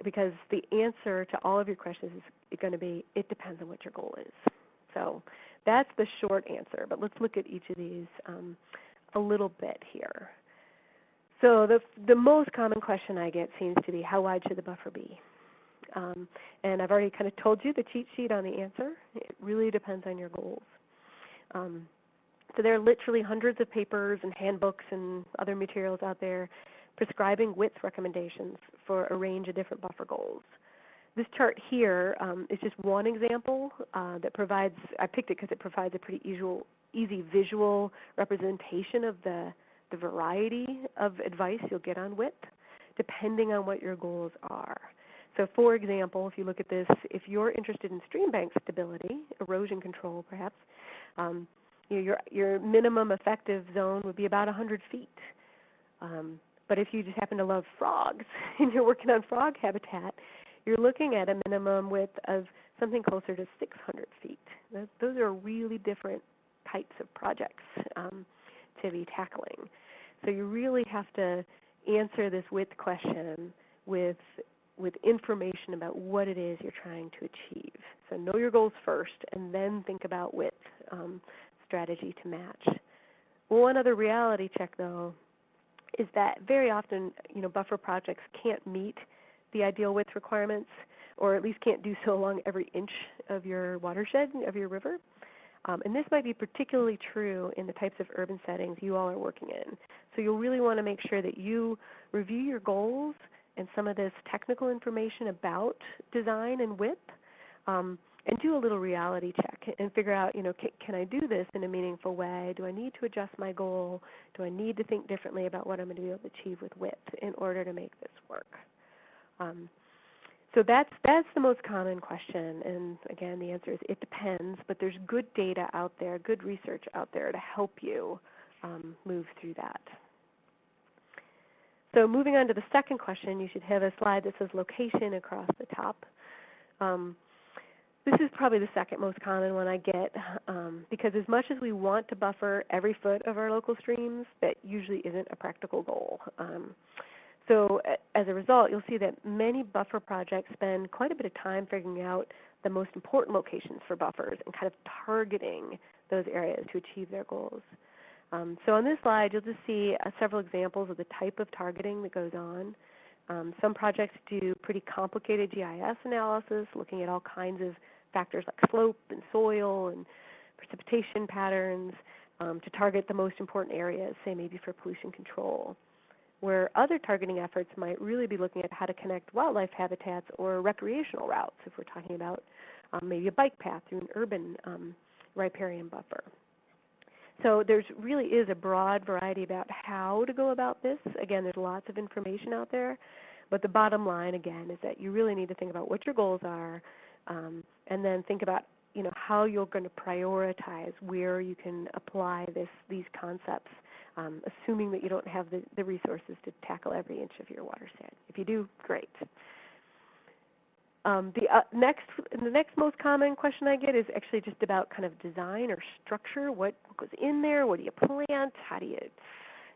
Because the answer to all of your questions is going to be, it depends on what your goal is. So that's the short answer, but let's look at each of these a little bit here. So the most common question I get seems to be, how wide should the buffer be? And I've already kind of told you the cheat sheet on the answer. It really depends on your goals. So there are literally hundreds of papers and handbooks and other materials out there prescribing width recommendations for a range of different buffer goals. This chart here is just one example that provides, I picked it because it provides a pretty easy visual representation of the variety of advice you'll get on width, depending on what your goals are. So for example, if you look at this, if you're interested in stream bank stability, erosion control perhaps, your minimum effective zone would be about 100 feet. But if you just happen to love frogs and you're working on frog habitat, you're looking at a minimum width of something closer to 600 feet. Those are really different types of projects to be tackling. So you really have to answer this width question with information about what it is you're trying to achieve. So know your goals first, and then think about width strategy to match. One other reality check, though, is that very often, buffer projects can't meet the ideal width requirements, or at least can't do so along every inch of your watershed, of your river. And this might be particularly true in the types of urban settings you all are working in. So you'll really want to make sure that you review your goals and some of this technical information about design and width, and do a little reality check and figure out, can I do this in a meaningful way? Do I need to adjust my goal? Do I need to think differently about what I'm going to be able to achieve with width in order to make this work? So that's the most common question, and again, the answer is it depends, but there's good data out there, good research out there to help you move through that. So moving on to the second question, you should have a slide that says location across the top. This is probably the second most common one I get, because as much as we want to buffer every foot of our local streams, that usually isn't a practical goal. So as a result, you'll see that many buffer projects spend quite a bit of time figuring out the most important locations for buffers and kind of targeting those areas to achieve their goals. So on this slide, you'll just see several examples of the type of targeting that goes on. Some projects do pretty complicated GIS analysis, looking at all kinds of factors like slope and soil and precipitation patterns to target the most important areas, say maybe for pollution control. Where other targeting efforts might really be looking at how to connect wildlife habitats or recreational routes, if we're talking about maybe a bike path through an urban riparian buffer. So there really is a broad variety about how to go about this. Again, there's lots of information out there, but the bottom line, again, is that you really need to think about what your goals are, and then think about how you're going to prioritize where you can apply these concepts, assuming that you don't have the resources to tackle every inch of your watershed. If you do, great. The next most common question I get is actually just about kind of design or structure. What goes in there? What do you plant? How do you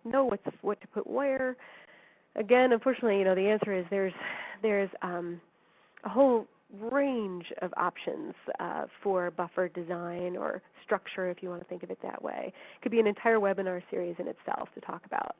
know what to put where? Again, unfortunately, the answer is there's a whole range of options for buffer design or structure, if you want to think of it that way. It could be an entire webinar series in itself to talk about.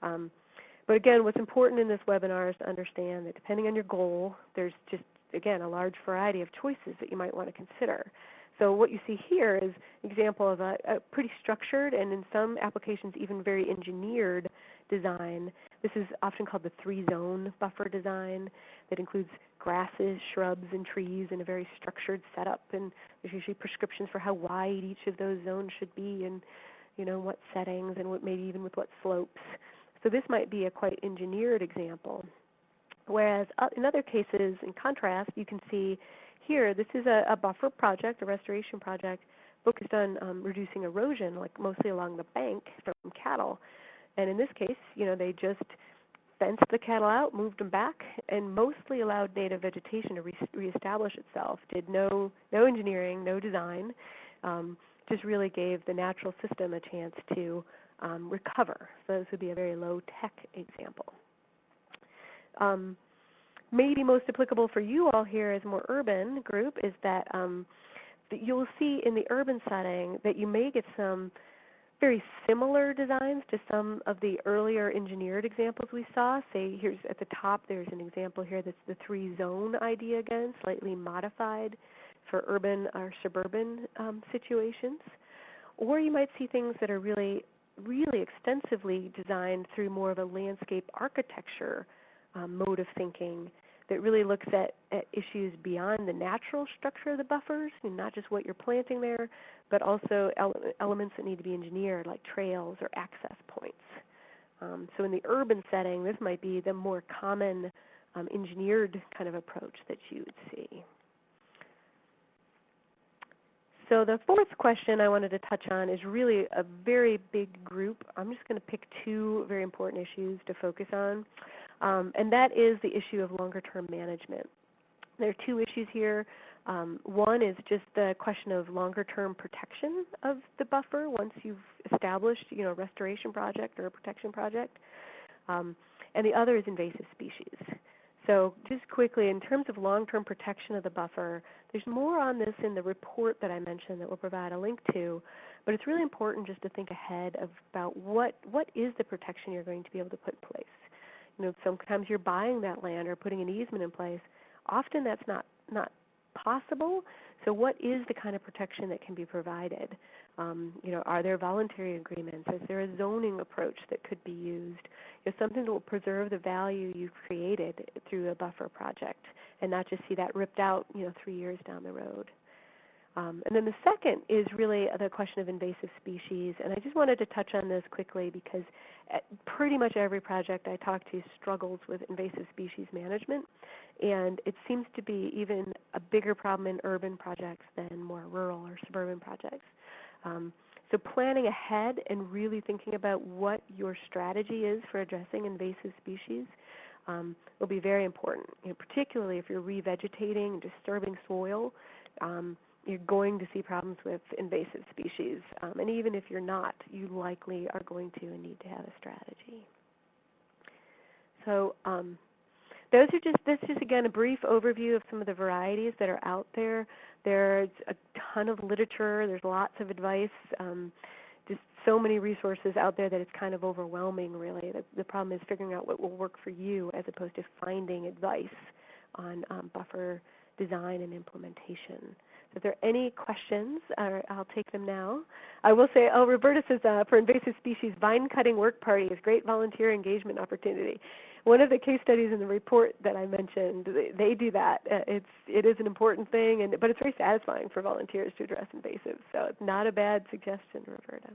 But again, what's important in this webinar is to understand that depending on your goal, there's just, again, a large variety of choices that you might want to consider. So what you see here is an example of a pretty structured and in some applications even very engineered design. This is often called the 3-zone buffer design that includes grasses, shrubs, and trees in a very structured setup. And there's usually prescriptions for how wide each of those zones should be and what settings and maybe even with what slopes. So this might be a quite engineered example. Whereas in other cases, in contrast, you can see here, this is a buffer project, a restoration project, focused on reducing erosion, like mostly along the bank from cattle. And in this case, they just fenced the cattle out, moved them back, and mostly allowed native vegetation to reestablish itself. Did no engineering, no design, just really gave the natural system a chance to recover. So this would be a very low-tech example. Maybe most applicable for you all here as a more urban group is that you'll see in the urban setting that you may get some very similar designs to some of the earlier engineered examples we saw. Say here's at the top, there's an example here that's the 3-zone idea again, slightly modified for urban or suburban situations. Or you might see things that are really, really extensively designed through more of a landscape architecture mode of thinking that really looks at issues beyond the natural structure of the buffers, and not just what you're planting there, but also elements that need to be engineered, like trails or access points. So in the urban setting, this might be the more common engineered kind of approach that you would see. So the fourth question I wanted to touch on is really a very big group. I'm just going to pick 2 very important issues to focus on, and that is the issue of longer-term management. There are 2 issues here. One is just the question of longer-term protection of the buffer once you've established, a restoration project or a protection project, and the other is invasive species. So just quickly, in terms of long-term protection of the buffer, there's more on this in the report that I mentioned that we'll provide a link to, but it's really important just to think ahead about what is the protection you're going to be able to put in place. Sometimes you're buying that land or putting an easement in place. Often that's not possible. So what is the kind of protection that can be provided? Are there voluntary agreements? Is there a zoning approach that could be used? Something that will preserve the value you've created through a buffer project and not just see that ripped out, 3 years down the road. And then the second is really the question of invasive species, and I just wanted to touch on this quickly because pretty much every project I talk to struggles with invasive species management, and it seems to be even a bigger problem in urban projects than more rural or suburban projects. So planning ahead and really thinking about what your strategy is for addressing invasive species will be very important, particularly if you're revegetating and disturbing soil. You're going to see problems with invasive species. And even if you're not, you likely are going to and need to have a strategy. So this is, again, a brief overview of some of the varieties that are out there. There's a ton of literature. There's lots of advice. Just so many resources out there that it's kind of overwhelming, really. The problem is figuring out what will work for you as opposed to finding advice on buffer design and implementation. So if there are any questions, I'll take them now. I will say, Roberta says, for invasive species, vine cutting work party is great volunteer engagement opportunity. One of the case studies in the report that I mentioned, they do that. It is an important thing, but it's very satisfying for volunteers to address invasives. So it's not a bad suggestion, Roberta.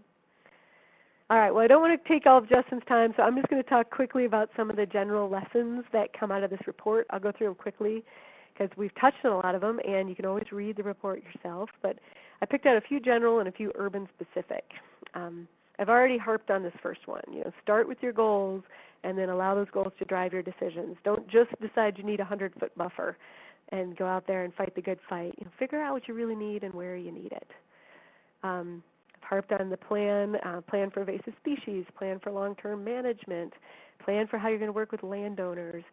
All right, well, I don't want to take all of Justin's time, so I'm just going to talk quickly about some of the general lessons that come out of this report. I'll go through them quickly, because we've touched on a lot of them, and you can always read the report yourself. But I picked out a few general and a few urban specific. I've already harped on this first one. Start with your goals, and then allow those goals to drive your decisions. Don't just decide you need a 100-foot buffer and go out there and fight the good fight. Figure out what you really need and where you need it. I've harped on the plan for invasive species, plan for long-term management, plan for how you're going to work with landowners.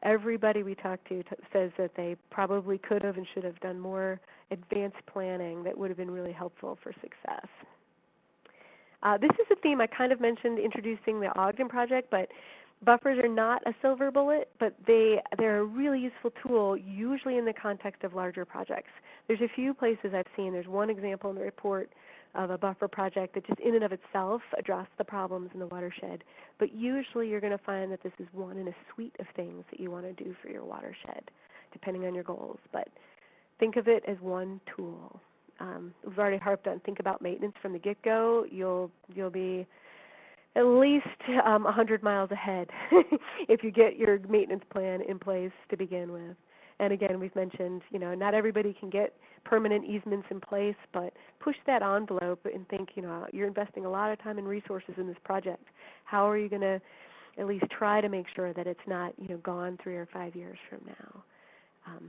Everybody we talk to says that they probably could have and should have done more advanced planning that would have been really helpful for success. This is a theme I kind of mentioned introducing the Ogden project, but buffers are not a silver bullet, but they're a really useful tool, usually in the context of larger projects. There's a few places I've seen. There's one example in the report of a buffer project that just in and of itself addressed the problems in the watershed. But usually you're going to find that this is one in a suite of things that you want to do for your watershed, depending on your goals. But think of it as one tool. We've already harped on think about maintenance from the get-go. You'll be at least 100 miles ahead if you get your maintenance plan in place to begin with. And again, we've mentioned, not everybody can get permanent easements in place, but push that envelope and think, you're investing a lot of time and resources in this project. How are you going to at least try to make sure that it's not, gone 3 or 5 years from now?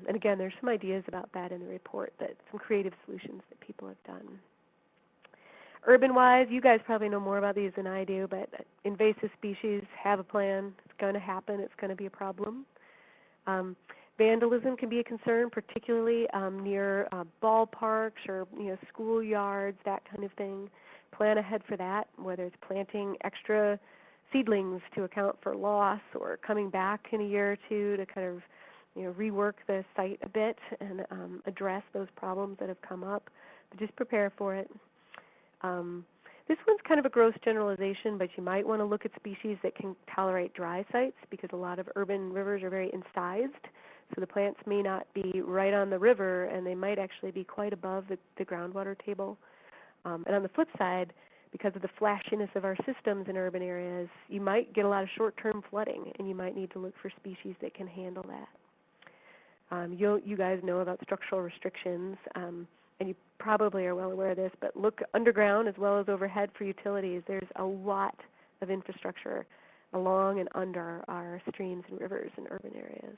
And again, there's some ideas about that in the report, some creative solutions that people have done. Urban-wise, you guys probably know more about these than I do, but invasive species have a plan. It's going to happen. It's going to be a problem. Vandalism can be a concern, particularly near ballparks or schoolyards, that kind of thing. Plan ahead for that, whether it's planting extra seedlings to account for loss or coming back in a year or two to kind of rework the site a bit and address those problems that have come up. But just prepare for it. This one's kind of a gross generalization, but you might want to look at species that can tolerate dry sites because a lot of urban rivers are very incised. So the plants may not be right on the river, and they might actually be quite above the groundwater table. And on the flip side, because of the flashiness of our systems in urban areas, you might get a lot of short-term flooding, and you might need to look for species that can handle that. You guys know about structural restrictions, and you probably are well aware of this, but look underground as well as overhead for utilities. There's a lot of infrastructure along and under our streams and rivers in urban areas.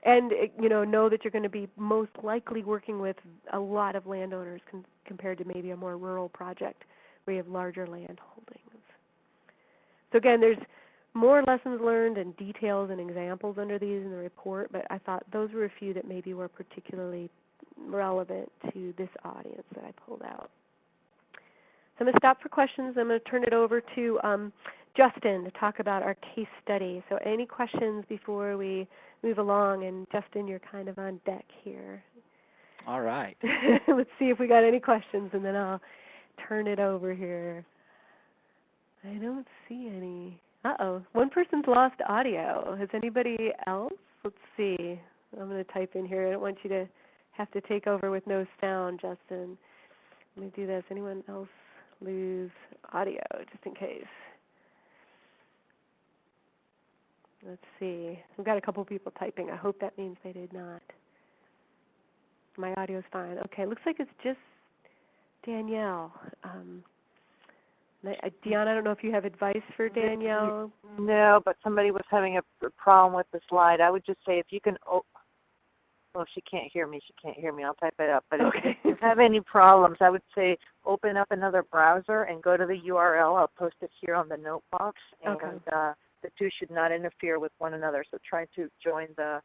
And know that you're going to be most likely working with a lot of landowners compared to maybe a more rural project where you have larger land holdings. So again, there's more lessons learned and details and examples under these in the report, but I thought those were a few that maybe were particularly relevant to this audience that I pulled out. So I'm going to stop for questions. I'm going to turn it over to Justin to talk about our case study. So any questions before we move along? And Justin, you're kind of on deck here. All right. Let's see if we got any questions, and then I'll turn it over here. I don't see any. Uh-oh, one person's lost audio. Has anybody else? Let's see. I'm going to type in here. I don't want you to have to take over with no sound, Justin. Let me do this. Anyone else lose audio, just in case? Let's see. We've got a couple people typing. I hope that means they did not. My audio's fine. Okay, looks like it's just Danielle. Deanna, I don't know if you have advice for Danielle. No, but somebody was having a problem with the slide. I would just say if you can, well, if she can't hear me, she can't hear me. I'll type it up. But if you have any problems, I would say open up another browser and go to the URL. I'll post it here on the note box. And the two should not interfere with one another. So try to join the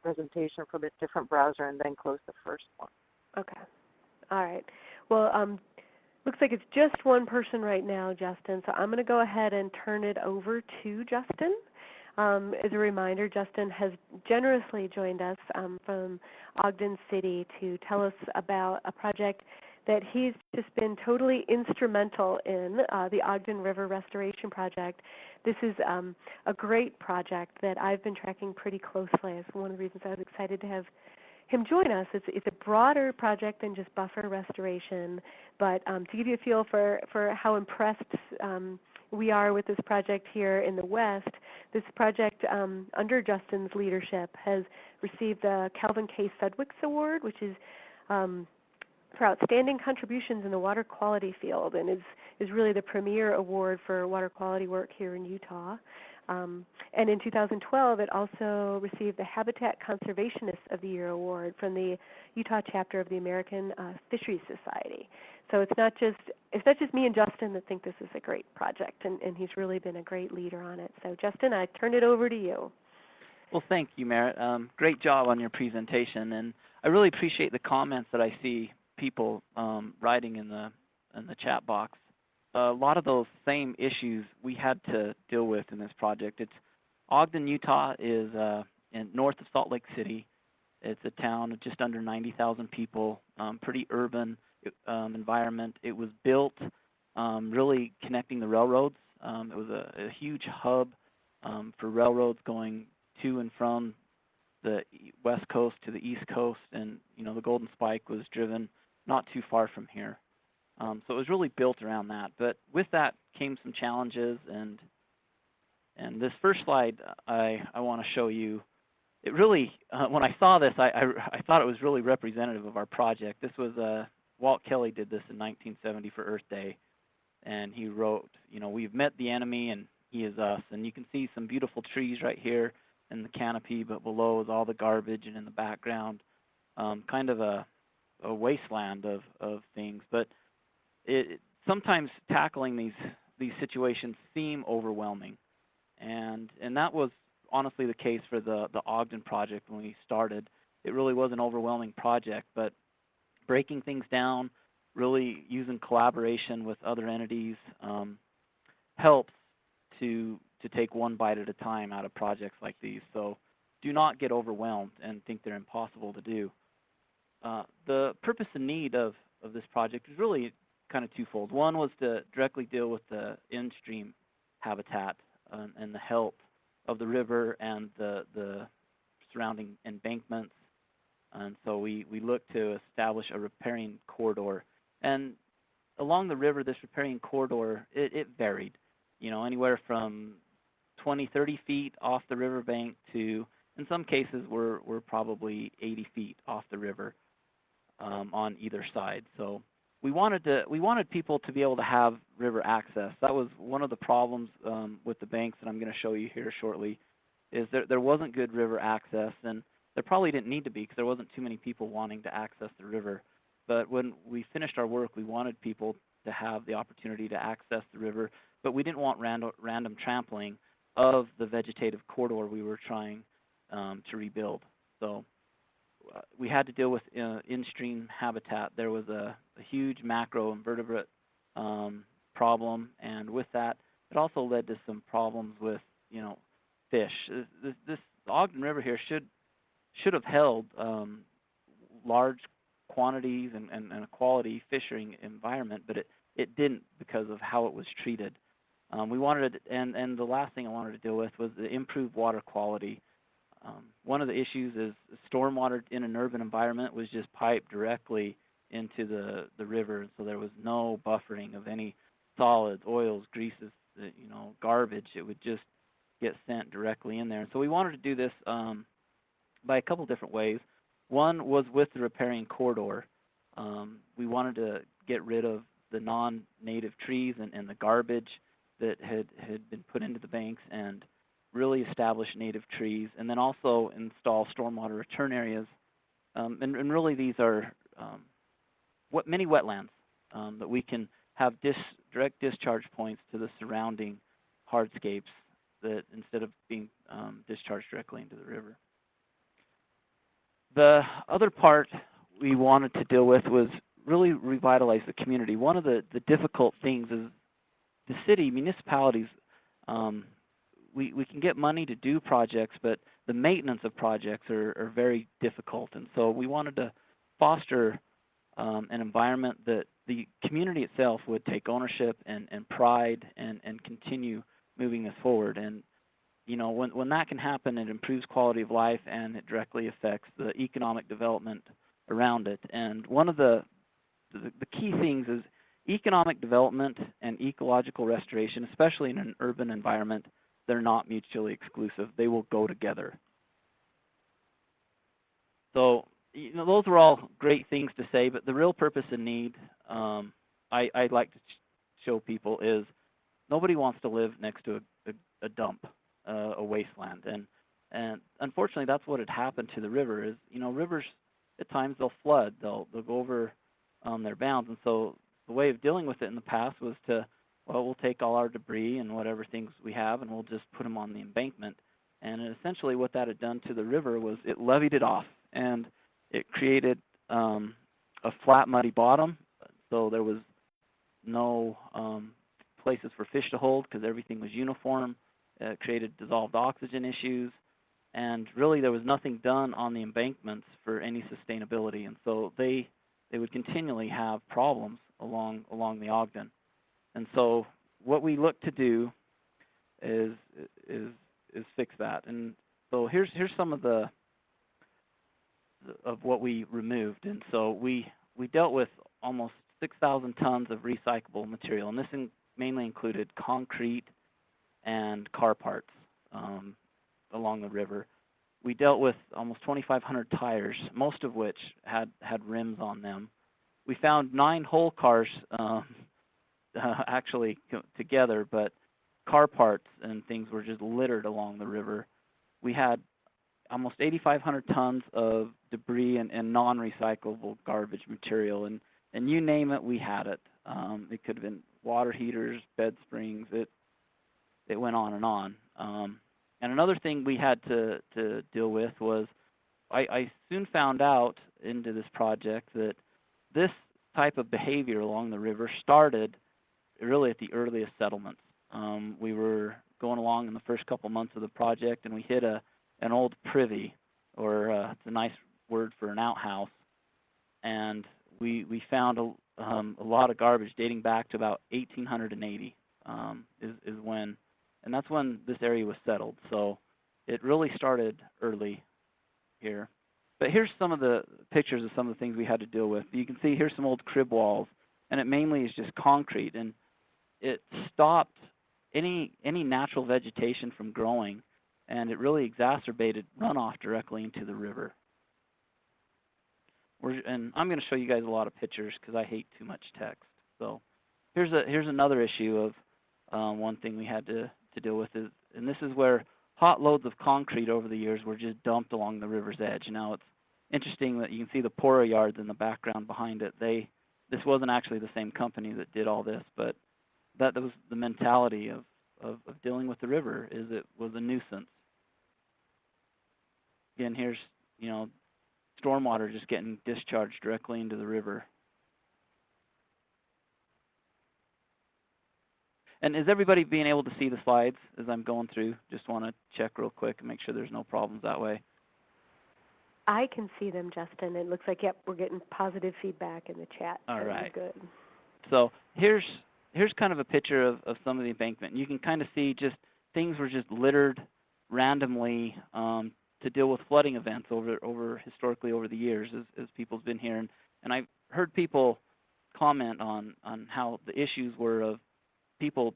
presentation from a different browser and then close the first one. Okay. All right. Well, looks like it's just one person right now, Justin. So I'm going to go ahead and turn it over to Justin. As a reminder, Justin has generously joined us from Ogden City to tell us about a project that he's just been totally instrumental in, the Ogden River Restoration Project. This is a great project that I've been tracking pretty closely. It's one of the reasons I was excited to have him join us. It's a broader project than just buffer restoration, but to give you a feel for how impressed we are with this project here in the West, this project under Justin's leadership has received the Calvin K. Sudwicks Award, which is for outstanding contributions in the water quality field, and is really the premier award for water quality work here in Utah. And in 2012, it also received the Habitat Conservationist of the Year award from the Utah chapter of the American Fisheries Society. So it's not just me and Justin that think this is a great project, and he's really been a great leader on it. So Justin, I turn it over to you. Well, thank you, Merritt. Great job on your presentation, and I really appreciate the comments that I see people writing in the chat box. A lot of those same issues we had to deal with in this project. Ogden, Utah is north of Salt Lake City. It's a town of just under 90,000 people, pretty urban environment. It was built really connecting the railroads. It was a huge hub for railroads going to and from the west coast to the east coast, and the Golden Spike was driven not too far from here. So it was really built around that. But with that came some challenges, and this first slide I want to show you. It really, when I saw this, I thought it was really representative of our project. This was, Walt Kelly did this in 1970 for Earth Day, and he wrote, we've met the enemy and he is us. And you can see some beautiful trees right here in the canopy, but below is all the garbage, and in the background, kind of a wasteland of things. But sometimes tackling these situations seem overwhelming, and that was honestly the case for the Ogden project when we started. It really was an overwhelming project, but breaking things down, really using collaboration with other entities helps to take one bite at a time out of projects like these. So do not get overwhelmed and think they're impossible to do. The purpose and need of this project is really kind of twofold. One was to directly deal with the in-stream habitat and the health of the river and the surrounding embankments. And so we looked to establish a riparian corridor. And along the river, this riparian corridor, it varied, anywhere from 20, 30 feet off the riverbank to, in some cases, we're probably 80 feet off the river on either side. So we wanted people to be able to have river access. That was one of the problems with the banks that I'm going to show you here shortly, is there wasn't good river access, and there probably didn't need to be because there wasn't too many people wanting to access the river. But when we finished our work, we wanted people to have the opportunity to access the river, but we didn't want random trampling of the vegetative corridor we were trying to rebuild. So we had to deal with in-stream habitat. There was a huge macroinvertebrate problem, and with that, it also led to some problems with, you know, fish. This Ogden River here should have held large quantities and a quality fishing environment, but it didn't because of how it was treated. We wanted, and the last thing I wanted to deal with was the improved water quality. One of the issues is stormwater in an urban environment was just piped directly into the river, so there was no buffering of any solids, oils, greases, you know, garbage. It would just get sent directly in there. And so we wanted to do this by a couple different ways. One was with the riparian corridor. We wanted to get rid of the non-native trees and the garbage that had been put into the banks and really establish native trees, and then also install stormwater return areas. And really these are many wetlands that we can have direct discharge points to the surrounding hardscapes that instead of being discharged directly into the river. The other part we wanted to deal with was really revitalize the community. One of the difficult things is the city, municipalities, we can get money to do projects, but the maintenance of projects are very difficult. And so we wanted to foster an environment that the community itself would take ownership and pride and continue moving this forward. And you know, when that can happen, it improves quality of life and it directly affects the economic development around it. And one of the key things is economic development and ecological restoration, especially in an urban environment, they're not mutually exclusive. They will go together. So, you know, those are all great things to say, but the real purpose and need I'd like to show people is nobody wants to live next to a dump, a wasteland. And unfortunately, that's what had happened to the river is, you know, rivers, at times they'll flood. They'll go over their bounds. And so the way of dealing with it in the past was to, well, we'll take all our debris and whatever things we have and we'll just put them on the embankment. And essentially what that had done to the river was it levied it off and it created a flat, muddy bottom. So there was no places for fish to hold because everything was uniform. It created dissolved oxygen issues. And really there was nothing done on the embankments for any sustainability. And so they would continually have problems along the Ogden. And so what we look to do is fix that. And so here's some of what we removed. And so we dealt with almost 6,000 tons of recyclable material, and this mainly included concrete and car parts along the river. We dealt with almost 2,500 tires, most of which had rims on them. We found 9 whole cars actually together, but car parts and things were just littered along the river. We had almost 8,500 tons of debris and non-recyclable garbage material, and you name it, we had it. It could have been water heaters, bed springs, it went on and on. And another thing we had to deal with was I soon found out into this project that this type of behavior along the river started really at the earliest settlements. We were going along in the first couple months of the project, and we hit an old privy, or it's a nice word for an outhouse, and we found a lot of garbage dating back to about 1880 is when, and that's when this area was settled. So it really started early here. But here's some of the pictures of some of the things we had to deal with. You can see here's some old crib walls, and it mainly is just concrete, and it stopped any natural vegetation from growing, and it really exacerbated runoff directly into the river. And I'm going to show you guys a lot of pictures because I hate too much text. So here's another issue of one thing we had to deal with is, and this is where hot loads of concrete over the years were just dumped along the river's edge. Now it's interesting that you can see the Pora yards in the background behind it. This wasn't actually the same company that did all this, but that was the mentality of dealing with the river, is it was a nuisance. Again, here's, you know, stormwater just getting discharged directly into the river. And is everybody being able to see the slides as I'm going through? Just want to check real quick and make sure there's no problems that way. I can see them, Justin. It looks like, yep, we're getting positive feedback in the chat. All So we're right. good. So here's kind of a picture of some of the embankment. You can kind of see just things were just littered randomly to deal with flooding events historically over the years as people's been here. And I've heard people comment on how the issues were of people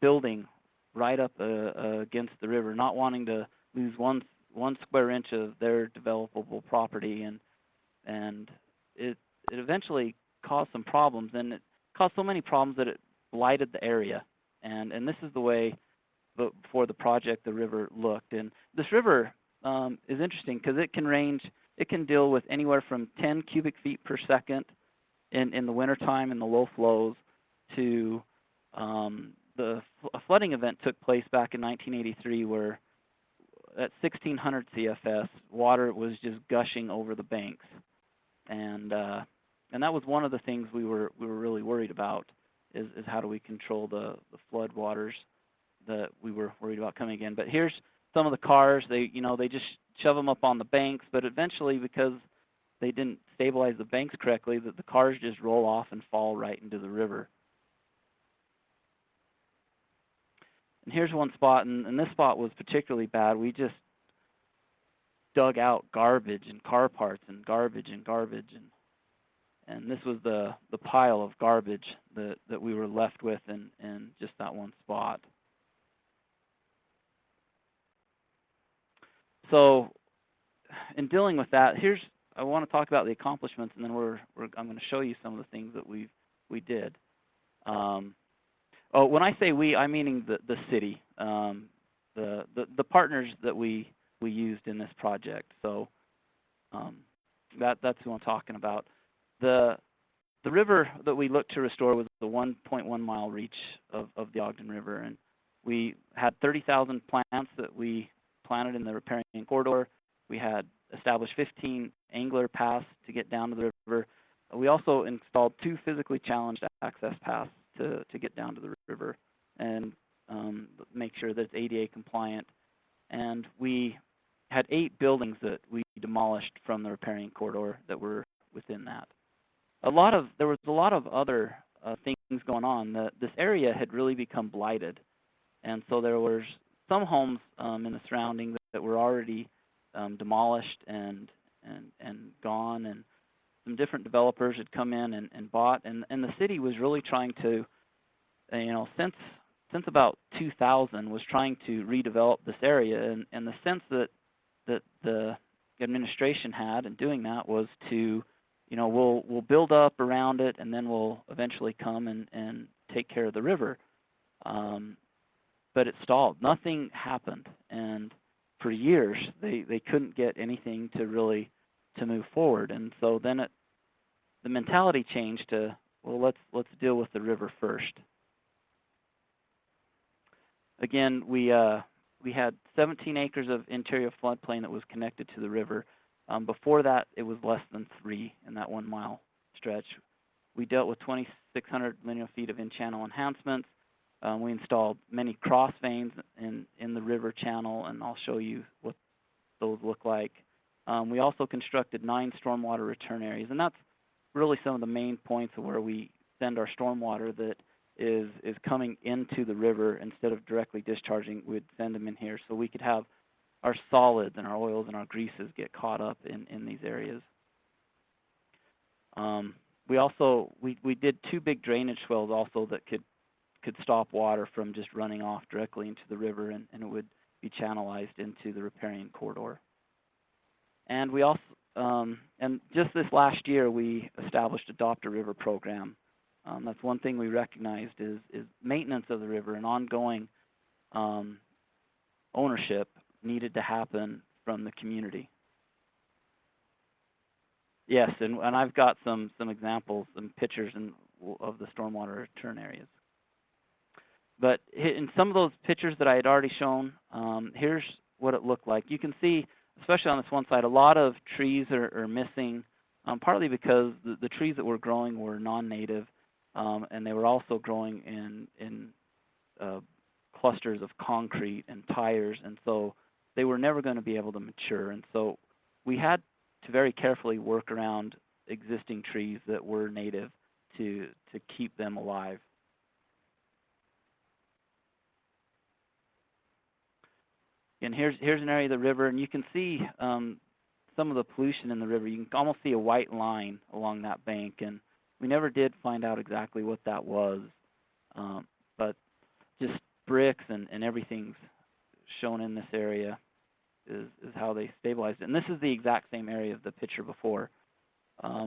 building right up against the river, not wanting to lose one square inch of their developable property, and it eventually caused some problems, and it caused so many problems that it blighted the area. And this is the way before the project the river looked. And this river is interesting because it can deal with anywhere from 10 cubic feet per second in the wintertime in the low flows to a flooding event took place back in 1983 where at 1600 CFS, water was just gushing over the banks. And that was one of the things we were really worried about is how do we control the flood waters that we were worried about coming in. But here's some of the cars. They just shove them up on the banks, but eventually because they didn't stabilize the banks correctly, that the cars just roll off and fall right into the river. And here's one spot, and this spot was particularly bad. We just dug out garbage and car parts and garbage, and this was the pile of garbage that we were left with in just that one spot. So in dealing with that, I want to talk about the accomplishments, and then I'm going to show you some of the things that we did. When I say we, I'm meaning the city, the partners that we used in this project. So that's who I'm talking about. The river that we looked to restore was the 1.1 mile reach of the Ogden River, and we had 30,000 plants that we planted in the riparian corridor. We had established 15 angler paths to get down to the river. We also installed 2 physically challenged access paths to get down to the river and make sure that it's ADA compliant. And we had 8 buildings that we demolished from the riparian corridor that were within that. There was a lot of other things going on. This area had really become blighted, and so there was some homes in the surrounding that were already demolished and gone, and some different developers had come in and bought, and the city was really trying to, since about 2000, was trying to redevelop this area, and the sense that the administration had in doing that was to, we'll build up around it, and then we'll eventually come and take care of the river. But it stalled. Nothing happened, and for years they couldn't get anything to move forward. And so then the mentality changed to, well, let's deal with the river first. Again, we had 17 acres of interior floodplain that was connected to the river. Before that, it was less than 3 in that 1 mile stretch. We dealt with 2,600 linear feet of in-channel enhancements. We installed many cross veins in the river channel, and I'll show you what those look like. We also constructed 9 stormwater return areas, and that's really some of the main points of where we send our stormwater that is coming into the river instead of directly discharging. We'd send them in here so we could have our solids and our oils and our greases get caught up in these areas. We did 2 big drainage swells also that could stop water from just running off directly into the river, and it would be channelized into the riparian corridor. And we also, and just this last year, we established Adopt a River program. That's one thing we recognized is maintenance of the river and ongoing ownership needed to happen from the community. Yes, and I've got some examples, some pictures of the stormwater return areas. But in some of those pictures that I had already shown, here's what it looked like. You can see, especially on this one side, a lot of trees are missing, partly because the trees that were growing were non-native. and they were also growing in clusters of concrete and tires, and so they were never going to be able to mature. And so we had to very carefully work around existing trees that were native to keep them alive. And here's an area of the river, and you can see some of the pollution in the river. You can almost see a white line along that bank, and we never did find out exactly what that was, but just bricks and everything's shown in this area is how they stabilized it. And this is the exact same area of the picture before.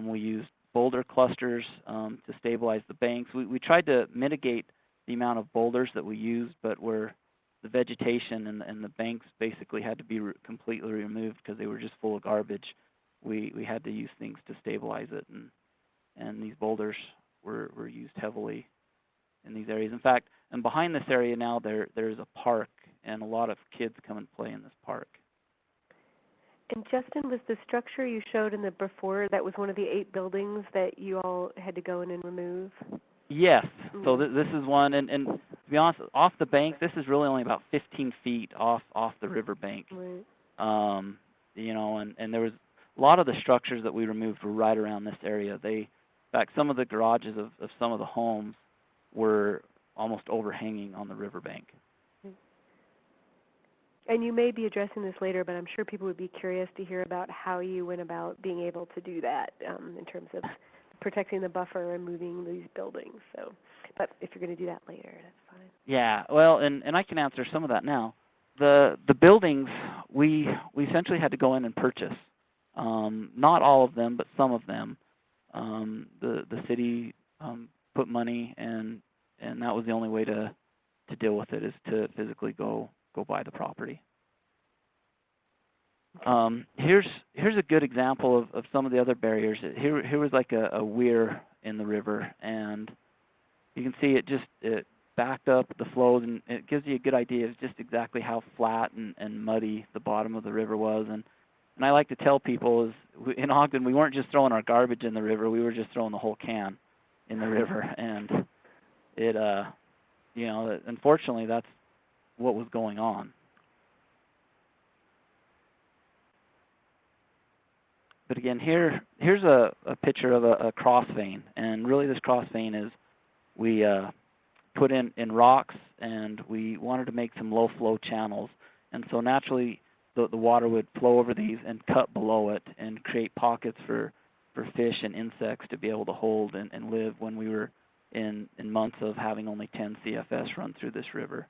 We used boulder clusters to stabilize the banks. We tried to mitigate the amount of boulders that we used, but where the vegetation and the banks basically had to be completely removed because they were just full of garbage, we had to use things to stabilize it. And these boulders were used heavily in these areas. In fact, and behind this area now, there's a park, and a lot of kids come and play in this park. And Justin, was the structure you showed in the before, that was one of the 8 buildings that you all had to go in and remove? Yes. So this is one, and to be honest, off the bank, this is really only about 15 feet off the river bank. Right. You know, and there was a lot of the structures that we removed were right around this area. In fact, some of the garages of some of the homes were almost overhanging on the riverbank. And you may be addressing this later, but I'm sure people would be curious to hear about how you went about being able to do that in terms of protecting the buffer and moving these buildings. So, but if you're going to do that later, that's fine. Yeah, well, and I can answer some of that now. The buildings, we essentially had to go in and purchase. Not all of them, but some of them. The city put money, and that was the only way to deal with it, is to physically go buy the property. Here's a good example of some of the other barriers. Here was like a weir in the river, and you can see it backed up the flows, and it gives you a good idea of just exactly how flat and muddy the bottom of the river was. And I like to tell people is in Ogden, we weren't just throwing our garbage in the river, we were just throwing the whole can in the river. And it, you know, unfortunately, that's what was going on. But again, here's a picture of a cross vein, and really this cross vein is we put in rocks, and we wanted to make some low flow channels, and so naturally the water would flow over these and cut below it and create pockets for fish and insects to be able to hold and live when we were in months of having only 10 CFS run through this river.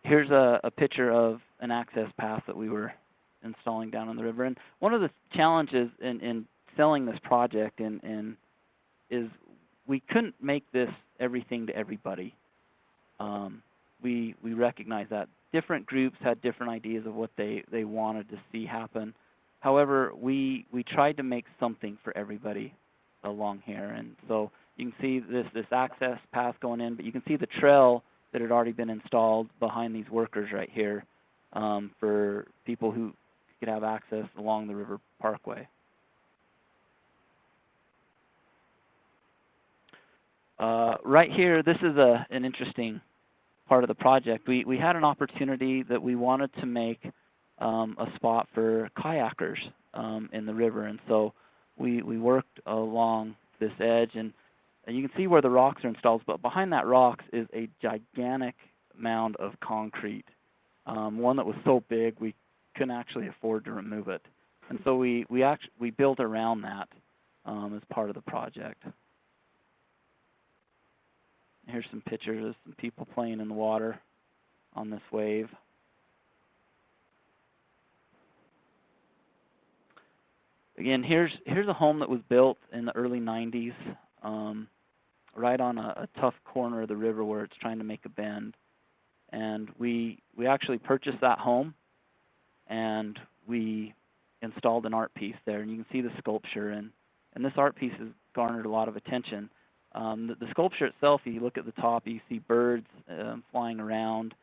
Here's a picture of an access path that we were installing down on the river. And one of the challenges in selling this project is we couldn't make this everything to everybody. We recognize that. Different groups had different ideas of what they wanted to see happen. However, we tried to make something for everybody along here. And so you can see this access path going in, but you can see the trail that had already been installed behind these workers right here for people who could have access along the river parkway. Right here, this is an interesting part of the project. We had an opportunity that we wanted to make a spot for kayakers in the river, and so we worked along this edge, and you can see where the rocks are installed, but behind that rocks is a gigantic mound of concrete, one that was so big we couldn't actually afford to remove it. And so we built around that as part of the project. Here's some pictures of some people playing in the water on this wave. Again, here's a home that was built in the early 90s, right on a tough corner of the river where it's trying to make a bend. And we actually purchased that home, and we installed an art piece there. And you can see the sculpture, and this art piece has garnered a lot of attention. The sculpture itself, you look at the top, you see birds flying around,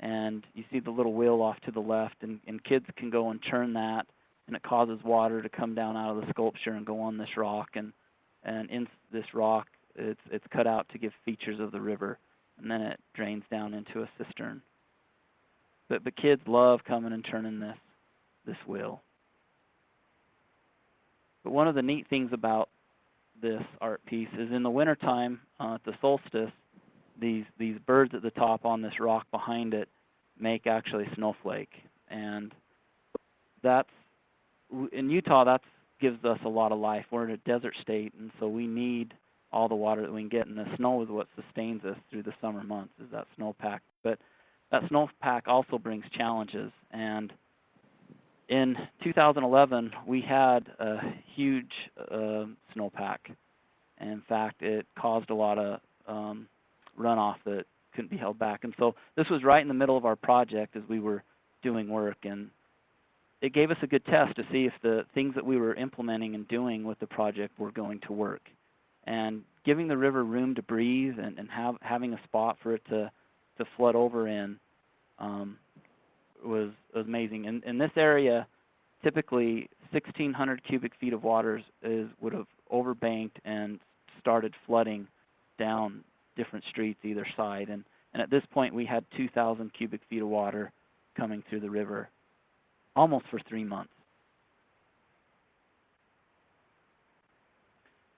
and you see the little wheel off to the left, and kids can go and turn that and it causes water to come down out of the sculpture and go on this rock, and in this rock, it's cut out to give features of the river, and then it drains down into a cistern. But kids love coming and turning this wheel. But one of the neat things about this art piece is in the wintertime, at the solstice, these birds at the top on this rock behind it make actually snowflake. And that's, in Utah, that gives us a lot of life. We're in a desert state, and so we need all the water that we can get, and the snow is what sustains us through the summer months, is that snowpack. But that snowpack also brings challenges, and in 2011, we had a huge snowpack. In fact, it caused a lot of runoff that couldn't be held back. And so this was right in the middle of our project as we were doing work, and it gave us a good test to see if the things that we were implementing and doing with the project were going to work. And giving the river room to breathe and having a spot for it to flood over in was amazing. In this area, typically 1,600 cubic feet of water would have overbanked and started flooding down different streets either side. And at this point, we had 2,000 cubic feet of water coming through the river almost for 3 months.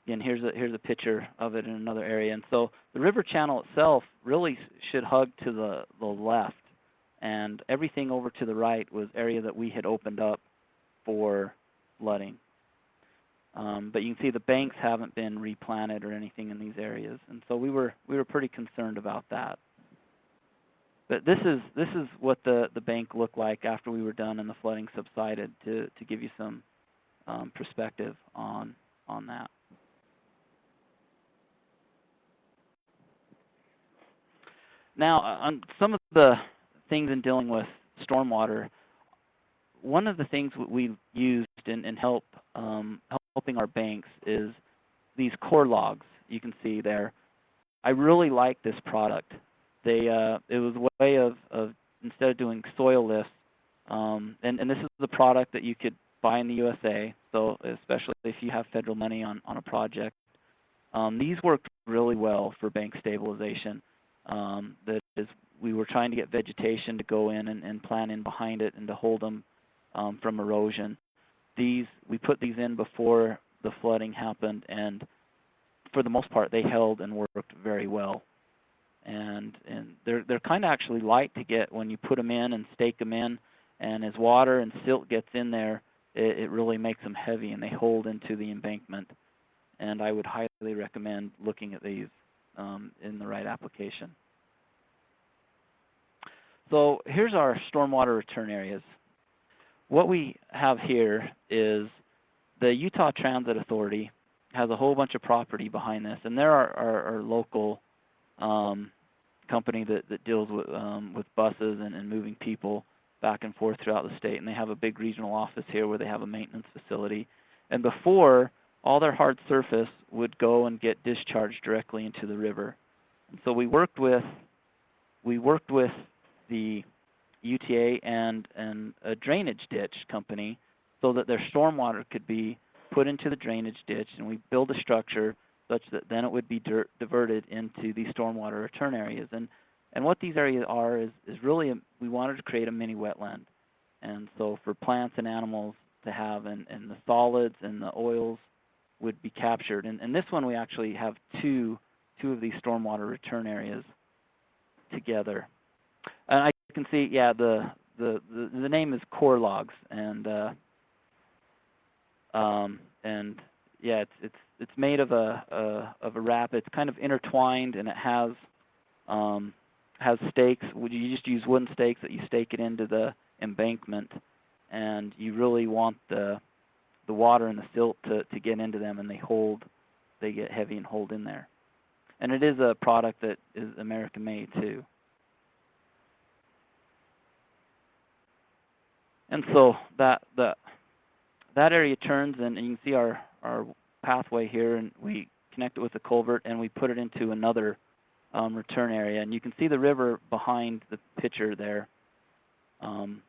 Again, here's a picture of it in another area. And so the river channel itself really should hug to the left, and everything over to the right was area that we had opened up for flooding. But you can see the banks haven't been replanted or anything in these areas, and so we were pretty concerned about that. But this is what the bank looked like after we were done and the flooding subsided, to give you some perspective on that. Now, on some of the things in dealing with stormwater, one of the things we've used in helping our banks is these core logs you can see there. I really like this product. It was a way of instead of doing soil lifts, and this is the product that you could buy in the USA, so especially if you have federal money on a project. These worked really well for bank stabilization. That is, we were trying to get vegetation to go in and plant in behind it and to hold them from erosion. We put these in before the flooding happened, and for the most part, they held and worked very well. And they're kind of actually light to get when you put them in and stake them in, and as water and silt gets in there, it really makes them heavy, and they hold into the embankment. And I would highly recommend looking at these in the right application. So here's our stormwater return areas. What we have here is the Utah Transit Authority has a whole bunch of property behind this, and they're our local company that deals with buses and moving people back and forth throughout the state, and they have a big regional office here where they have a maintenance facility. And before, all their hard surface would go and get discharged directly into the river. And so we worked with the UTA and a drainage ditch company so that their stormwater could be put into the drainage ditch, and we build a structure such that then it would be diverted into these stormwater return areas. And what these areas are is really, we wanted to create a mini wetland. And so for plants and animals to have, and the solids and the oils would be captured. And this one we actually have two of these stormwater return areas together. And I can see, yeah, the name is core logs, and yeah, it's made of a wrap. It's kind of intertwined, and it has stakes. You just use wooden stakes that you stake it into the embankment, and you really want the water and the silt to get into them, and they get heavy and hold in there. And it is a product that is American made too. And so that area turns, and you can see our pathway here, and we connect it with a culvert, and we put it into another return area. And you can see the river behind the picture there. And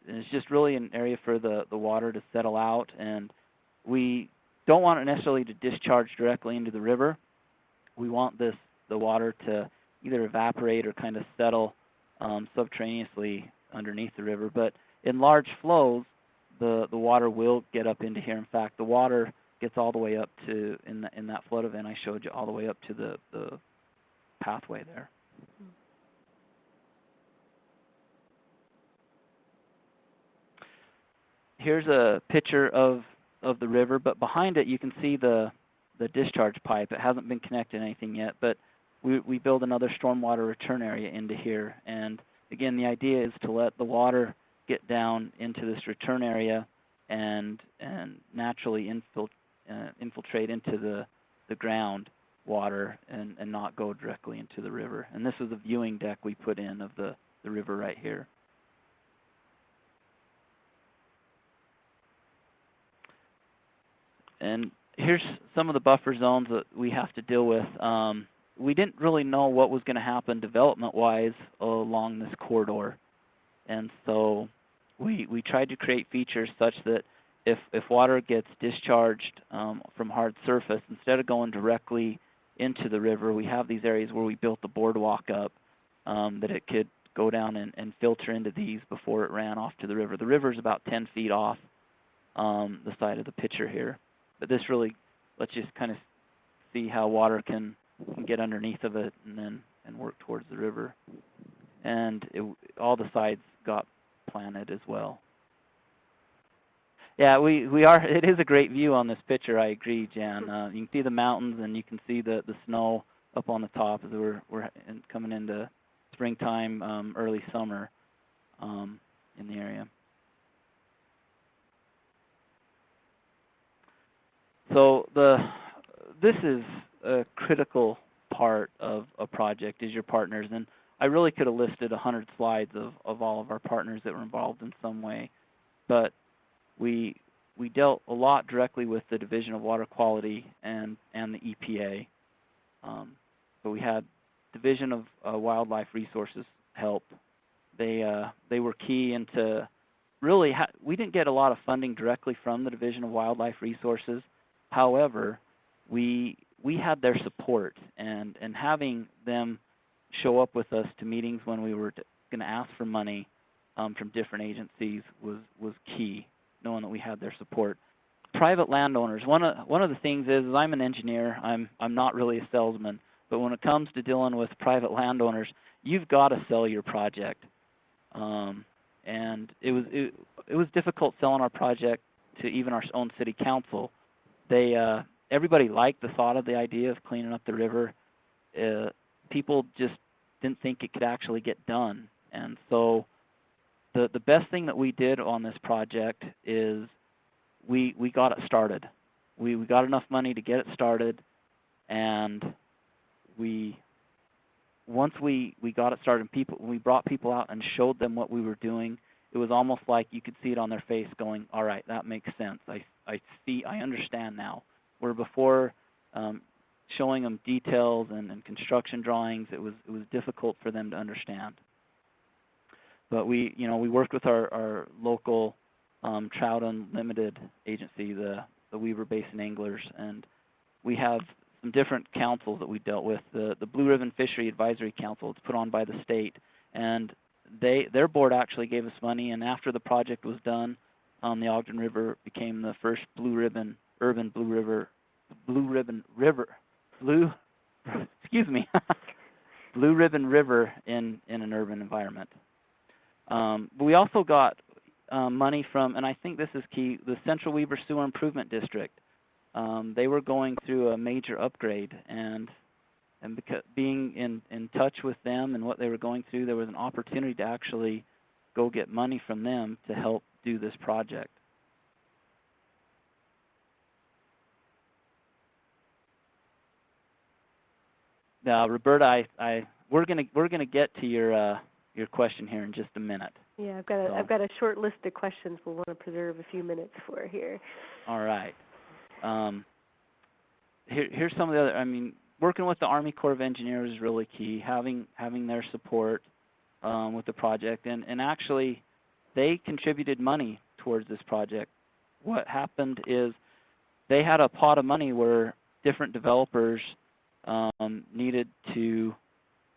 it's just really an area for the water to settle out, and we don't want it necessarily to discharge directly into the river. We want the water to either evaporate or kind of settle subterraneously underneath the river. But in large flows, the water will get up into here. In fact, the water gets all the way up to, in that flood event I showed you, all the way up to the pathway there. Here's a picture of the river, but behind it you can see the discharge pipe. It hasn't been connected to anything yet, but we build another stormwater return area into here. And again, the idea is to let the water get down into this return area and naturally infiltrate into the ground water and not go directly into the river. And this is a viewing deck we put in of the river right here. And here's some of the buffer zones that we have to deal with. We didn't really know what was going to happen development-wise along this corridor. And so we tried to create features such that if water gets discharged from hard surface, instead of going directly into the river, we have these areas where we built the boardwalk up that it could go down and filter into these before it ran off to the river. The river is about 10 feet off the side of the picture here. But this really lets you kind of see how water can get underneath of it and work towards the river. And all the sides got planted as well. Yeah, we are. It is a great view on this picture. I agree, Jan. You can see the mountains and you can see the snow up on the top as we're coming into springtime, early summer in the area. So this is a critical part of a project is your partners, and I really could have listed 100 slides of all of our partners that were involved in some way, but we dealt a lot directly with the Division of Water Quality and the EPA. But we had Division of Wildlife Resources help. They were key into really, we didn't get a lot of funding directly from the Division of Wildlife Resources. However, we had their support, and having them show up with us to meetings when we were going to ask for money from different agencies was key, knowing that we had their support. Private landowners, one of the things is I'm an engineer, I'm not really a salesman, but when it comes to dealing with private landowners, you've got to sell your project. And it was difficult selling our project to even our own city council. Everybody liked the thought of the idea of cleaning up the river. People just didn't think it could actually get done. And so the best thing that we did on this project is we got it started. We got enough money to get it started, and once we got it started, we brought people out and showed them what we were doing. It was almost like you could see it on their face going, all right, that makes sense. I see, I understand now. Where before showing them details and construction drawings, it was difficult for them to understand. But we worked with our local Trout Unlimited agency, the Weaver Basin Anglers, and we have some different councils that we dealt with. The Blue Ribbon Fishery Advisory Council, it's put on by the state, and their board actually gave us money, and after the project was done, the Ogden River became the first Blue Ribbon River in an urban environment. But we also got money from, and I think this is key, the Central Weaver Sewer Improvement District. They were going through a major upgrade, and because being in touch with them and what they were going through, there was an opportunity to actually go get money from them to help do this project. Now, Roberta, we're gonna get to your question here in just a minute. Yeah, I've got a short list of questions we'll want to preserve a few minutes for here. All right. Here's some of the other. Working with the Army Corps of Engineers is really key. Having their support with the project, and actually, they contributed money towards this project. What happened is they had a pot of money where different developers needed to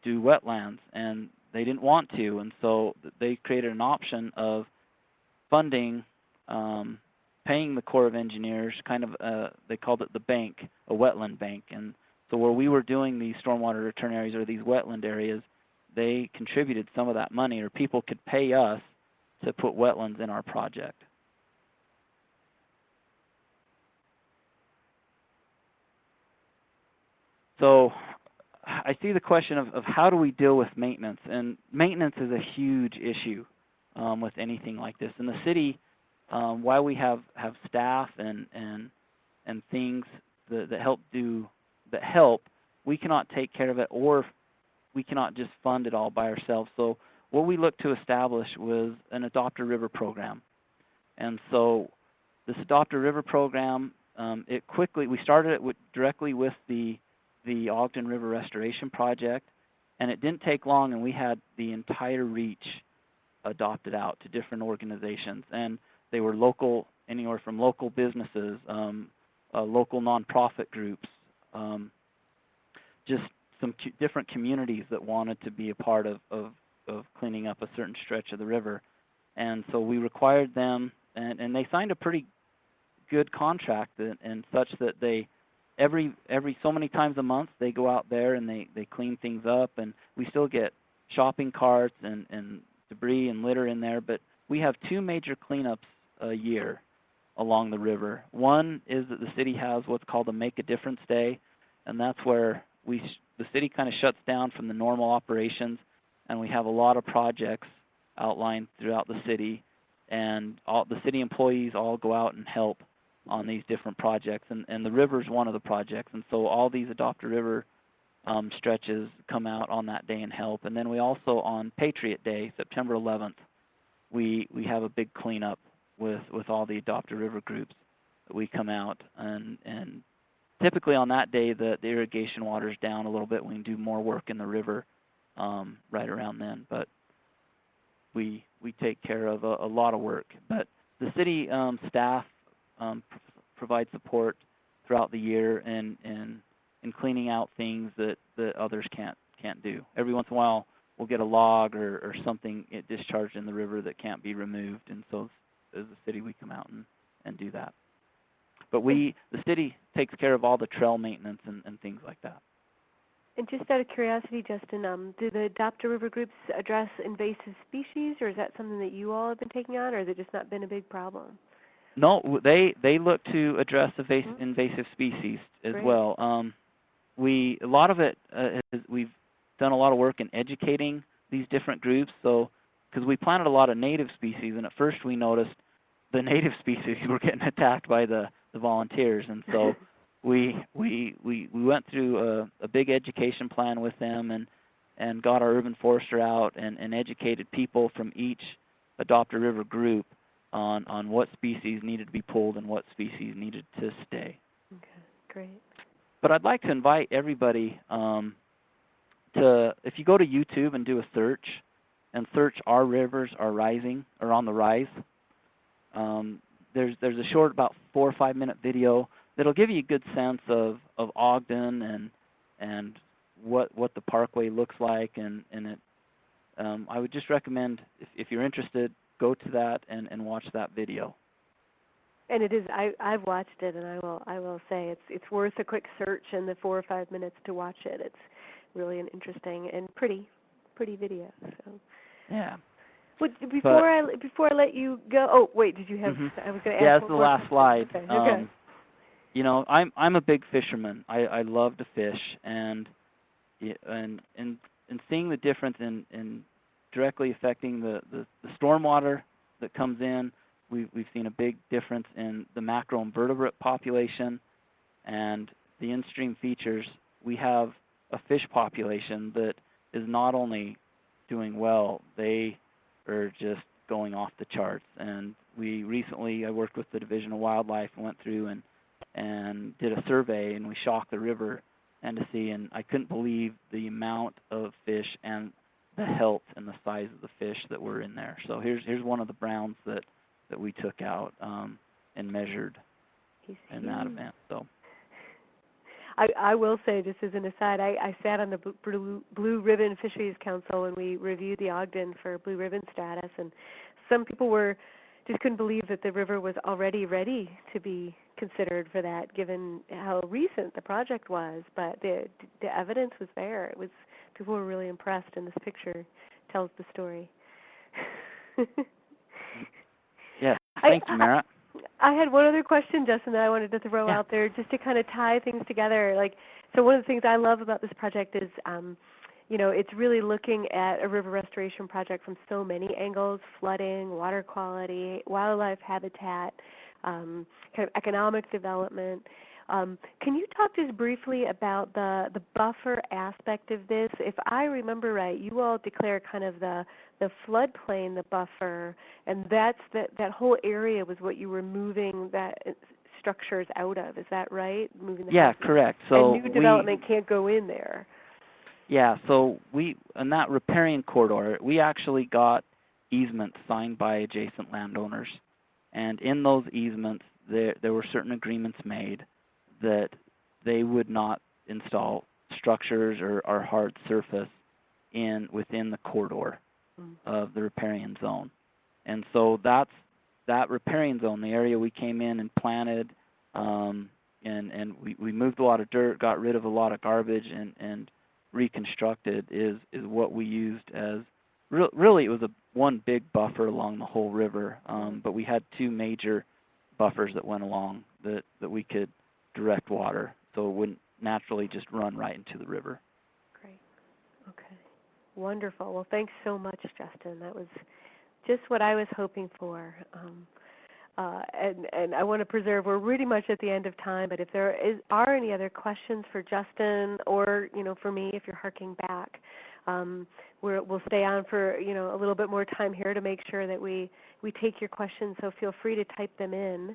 do wetlands, and they didn't want to, and so they created an option of funding, paying the Corps of Engineers, kind of, they called it the bank, a wetland bank. And so where we were doing these stormwater return areas or these wetland areas, they contributed some of that money, or people could pay us to put wetlands in our project. So I see the question of how do we deal with maintenance, and maintenance is a huge issue with anything like this. In the city, while we have staff and things that help, we cannot take care of it, or we cannot just fund it all by ourselves. So what we looked to establish was an Adopt a River program. And so this Adopt a River program, we started it directly with the Ogden River Restoration Project, and it didn't take long, and we had the entire reach adopted out to different organizations. And they were local, anywhere from local businesses, local nonprofit groups, just some different communities that wanted to be a part of cleaning up a certain stretch of the river. And so we required them, and they signed a pretty good contract, and such that they, every so many times a month, they go out there and they clean things up, and we still get shopping carts and debris and litter in there, but we have two major cleanups a year along the river. One is that the city has what's called a Make a Difference Day, and that's where the city kind of shuts down from the normal operations, and we have a lot of projects outlined throughout the city, and all the city employees all go out and help on these different projects, and the river is one of the projects, and so all these Adopt a River stretches come out on that day and help. And then we also, on Patriot Day, September 11th, we have a big cleanup with all the Adopt a River groups. We come out, and typically on that day the irrigation water's down a little bit. We can do more work in the river right around then, but we take care of a lot of work. But the city staff provide support throughout the year in cleaning out things that others can't do. Every once in a while we'll get a log or something discharged in the river that can't be removed, and so as a city we come out and do that. But the city takes care of all the trail maintenance and things like that. And just out of curiosity, Justin, do the Adopt a River groups address invasive species, or is that something that you all have been taking on, or has it just not been a big problem? No, they look to address invasive species as Great. well. A lot of it we've done a lot of work in educating these different groups. So, because we planted a lot of native species, and at first we noticed the native species were getting attacked by the volunteers, and so we went through a big education plan with them, and got our urban forester out and educated people from each Adopt a River group on what species needed to be pulled and what species needed to stay. Okay, great. But I'd like to invite everybody if you go to YouTube and do a search, and search "Our Rivers Are Rising" or "On the Rise," there's a short, about 4 or 5 minute video that'll give you a good sense of Ogden and what the parkway looks like, and it. I would just recommend, if you're interested, go to that and watch that video. And it is. I've watched it, and I will say it's worth a quick search and the 4 or 5 minutes to watch it. It's really an interesting and pretty video. So. Yeah. Well, before I let you go. Oh wait, did you have? Mm-hmm. I was going to ask. Yeah, that's the last slide. Okay. You know, I'm a big fisherman. I love to fish, and seeing the difference in directly affecting the stormwater that comes in. We've seen a big difference in the macroinvertebrate population and the in-stream features. We have a fish population that is not only doing well, they are just going off the charts. And I worked with the Division of Wildlife and went through and did a survey, and we shocked the river and I couldn't believe the amount of fish and health and the size of the fish that were in there. So here's one of the browns that we took out and measured He's in huge. that event. So I will say, just as an aside, I sat on the Blue Ribbon Fisheries Council when we reviewed the Ogden for Blue Ribbon status, and some people just couldn't believe that the river was already ready to be considered for that, given how recent the project was. But the evidence was there. People were really impressed, and this picture tells the story. yeah, thank you, Mara. I had one other question, Justin, that I wanted to throw Yeah. out there just to kind of tie things together. So one of the things I love about this project is, it's really looking at a river restoration project from so many angles: flooding, water quality, wildlife habitat, kind of economic development. Can you talk just briefly about the buffer aspect of this? If I remember right, you all declare kind of the floodplain, the buffer, and that whole area was what you were moving that structures out of. Is that right? Moving the Yeah, houses. correct. So and new development can't go in there. Yeah, so in that riparian corridor, we actually got easements signed by adjacent landowners. And in those easements, there were certain agreements made that they would not install structures or hard surface within the corridor of the riparian zone. And so that riparian zone, the area we came in and planted, and we moved a lot of dirt, got rid of a lot of garbage, and reconstructed is what we used as, really it was one big buffer along the whole river, but we had two major buffers that went along that we could direct water so it wouldn't naturally just run right into the river. Great. Okay. Wonderful. Well, thanks so much, Justin. That was just what I was hoping for. And I want to preserve, we're really much at the end of time, but if there are any other questions for Justin or, for me, if you're harking back, we'll stay on for, a little bit more time here to make sure that we take your questions, so feel free to type them in.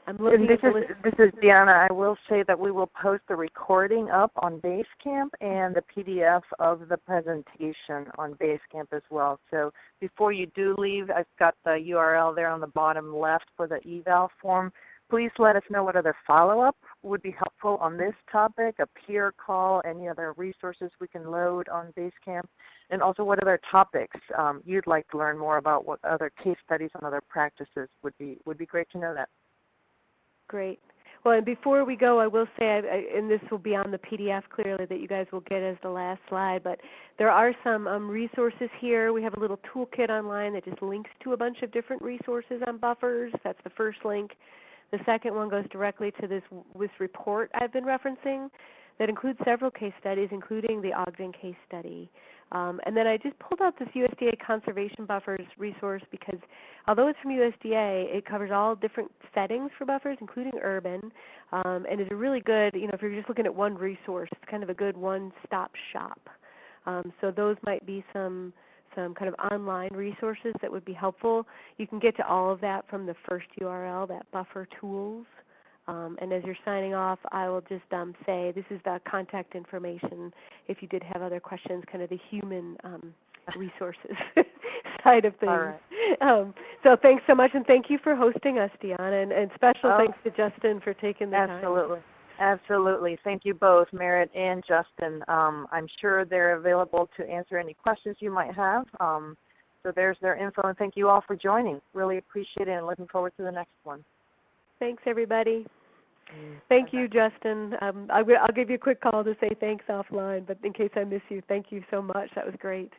I'm looking this is Deanna. I will say that we will post the recording up on Basecamp and the PDF of the presentation on Basecamp as well. So before you do leave, I've got the URL there on the bottom left for the eval form. Please let us know what other follow-up would be helpful on this topic, a peer call, any other resources we can load on Basecamp, and also what other topics you'd like to learn more about, what other case studies and other practices would be great to know that. Great. Well, and before we go, I will say, and this will be on the PDF clearly that you guys will get as the last slide, but there are some resources here. We have a little toolkit online that just links to a bunch of different resources on buffers. That's the first link. The second one goes directly to this report I've been referencing that includes several case studies, including the Ogden case study. And then I just pulled out this USDA Conservation Buffers resource because although it's from USDA, it covers all different settings for buffers, including urban, and is a really good, if you're just looking at one resource, it's kind of a good one-stop shop. So those might be some kind of online resources that would be helpful. You can get to all of that from the first URL, that buffer tools. And as you're signing off, I will just say this is the contact information if you did have other questions, kind of the human resources side of things. All right. So thanks so much, and thank you for hosting us, Deanna, and special thanks to Justin for taking the time. Absolutely. Thank you both, Merritt and Justin. I'm sure they're available to answer any questions you might have. So there's their info, and thank you all for joining. Really appreciate it, and looking forward to the next one. Thanks, everybody. Thank you, Justin. I'll give you a quick call to say thanks offline, but in case I miss you, thank you so much. That was great.